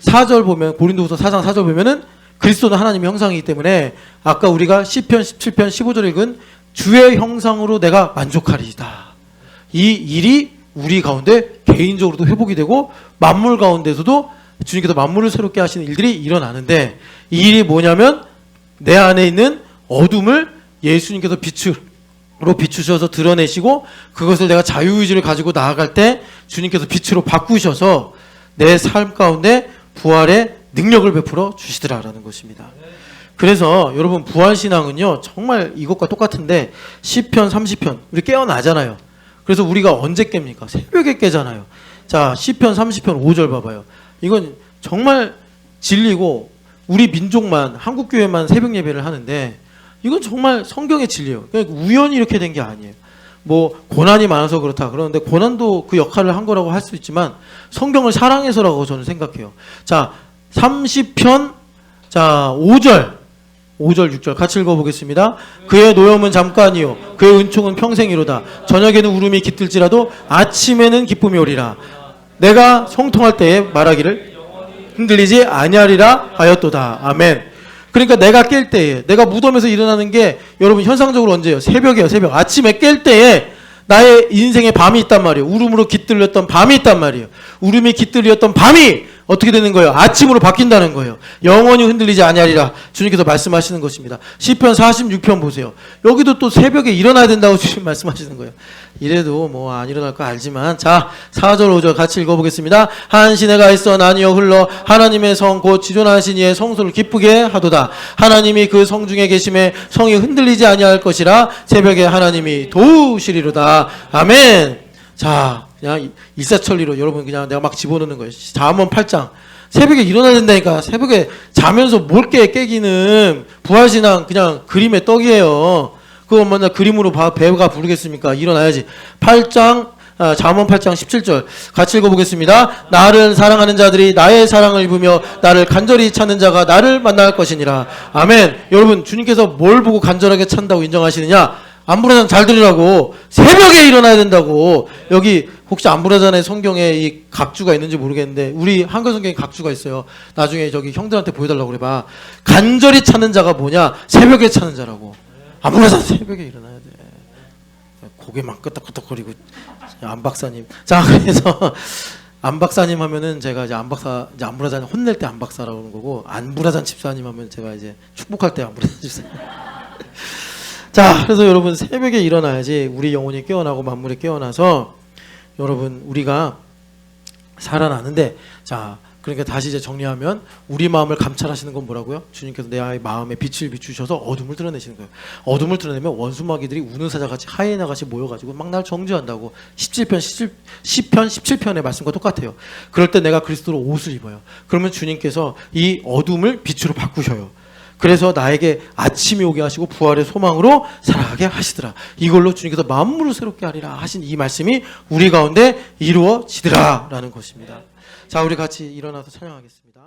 4절 보면 고린도후서 4장 4절 보면은 그리스도는 하나님의 형상이기 때문에 아까 우리가 시편 17편 15절 읽은 주의 형상으로 내가 만족하리이다. 이 일이 우리 가운데 개인적으로도 회복이 되고 만물 가운데서도 주님께서 만물을 새롭게 하시는 일들이 일어나는데 이 일이 뭐냐면 내 안에 있는 어둠을 예수님께서 빛으로 비추셔서 드러내시고 그것을 내가 자유의지를 가지고 나아갈 때 주님께서 빛으로 바꾸셔서 내 삶 가운데 부활의 능력을 베풀어 주시더라라는 것입니다. 그래서 여러분 부활신앙은요 정말 이것과 똑같은데 시편 30편 우리 깨어나잖아요. 그래서 우리가 언제 깹니까? 새벽에 깨잖아요. 자 시편 30편 5절 봐봐요. 이건 정말 진리고 우리 민족만 한국교회만 새벽 예배를 하는데 이건 정말 성경의 진리예요. 그러니까 우연히 이렇게 된 게 아니에요. 뭐 고난이 많아서 그렇다 그러는데 고난도 그 역할을 한 거라고 할 수 있지만 성경을 사랑해서라고 저는 생각해요. 자 30편 자 5절 6절 같이 읽어보겠습니다. 그의 노염은 잠깐이요 그의 은총은 평생이로다. 저녁에는 울음이 깃들지라도 아침에는 기쁨이 오리라. 내가 성통할 때에 말하기를 흔들리지 아니하리라 하였도다. 아멘. 그러니까 내가 깰 때에 내가 무덤에서 일어나는 게 여러분 현상적으로 언제예요? 새벽이에요. 새벽. 아침에 깰 때에 나의 인생에 밤이 있단 말이에요. 울음으로 깃들렸던 밤이 있단 말이에요. 울음이 깃들렸던 밤이 어떻게 되는 거예요? 아침으로 바뀐다는 거예요. 영원히 흔들리지 아니하리라 주님께서 말씀하시는 것입니다. 시편 46편 보세요. 여기도 또 새벽에 일어나야 된다고 주님 말씀하시는 거예요. 이래도 뭐 안 일어날 거 알지만 자 4절 5절 같이 읽어보겠습니다. 한 시내가 있어 나뉘어 흘러 하나님의 성 곧 지존하신 이의 성소를 기쁘게 하도다. 하나님이 그 성 중에 계심에 성이 흔들리지 아니할 것이라 새벽에 하나님이 도우시리로다. 아멘. 자 그냥 일사천리로 여러분 그냥 내가 막 집어넣는 거예요. 잠언 8장 새벽에 일어나야 된다니까. 새벽에 자면서 뭘 깨기는 부활신앙 그냥 그림의 떡이에요. 그거 맨날 그림으로 배가 부르겠습니까? 일어나야지. 8장 잠언 8장 17절 같이 읽어보겠습니다. 나를 사랑하는 자들이 나의 사랑을 입으며 나를 간절히 찾는 자가 나를 만날 것이니라. 아멘. 여러분, 주님께서 뭘 보고 간절하게 찾는다고 인정하시느냐? 안부라잔 잘 들으라고. 새벽에 일어나야 된다고. 여기 혹시 안부라잔의 성경에 이 각주가 있는지 모르겠는데 우리 한글 성경에 각주가 있어요. 나중에 저기 형들한테 보여달라고 그래봐. 간절히 찾는 자가 뭐냐? 새벽에 찾는 자라고. 안부라잔 새벽에 일어나야 돼. 고개만 끄덕끄덕거리고. 안 박사님. 자, 그래서 안 박사님 하면은 제가 이제 이제 안부라잔 혼낼 때 안 박사라고 그러는 거고, 안부라잔 집사님 하면 제가 이제 축복할 때 안부라잔 집사님. 자, 그래서 여러분 새벽에 일어나야지 우리 영혼이 깨어나고 만물이 깨어나서 여러분 우리가 살아나는데, 자, 그러니까 다시 이제 정리하면 우리 마음을 감찰하시는 건 뭐라고요? 주님께서 내 마음에 빛을 비추셔서 어둠을 드러내시는 거예요. 어둠을 드러내면 원수마귀들이 우는 사자같이 하이에나같이 모여가지고 막 날 정죄한다고. 10편 17편의 말씀과 똑같아요. 그럴 때 내가 그리스도로 옷을 입어요. 그러면 주님께서 이 어둠을 빛으로 바꾸셔요. 그래서 나에게 아침이 오게 하시고 부활의 소망으로 살아가게 하시더라. 이걸로 주님께서 만물을 새롭게 하리라 하신 이 말씀이 우리 가운데 이루어지더라 라는 것입니다. 자, 우리 같이 일어나서 찬양하겠습니다.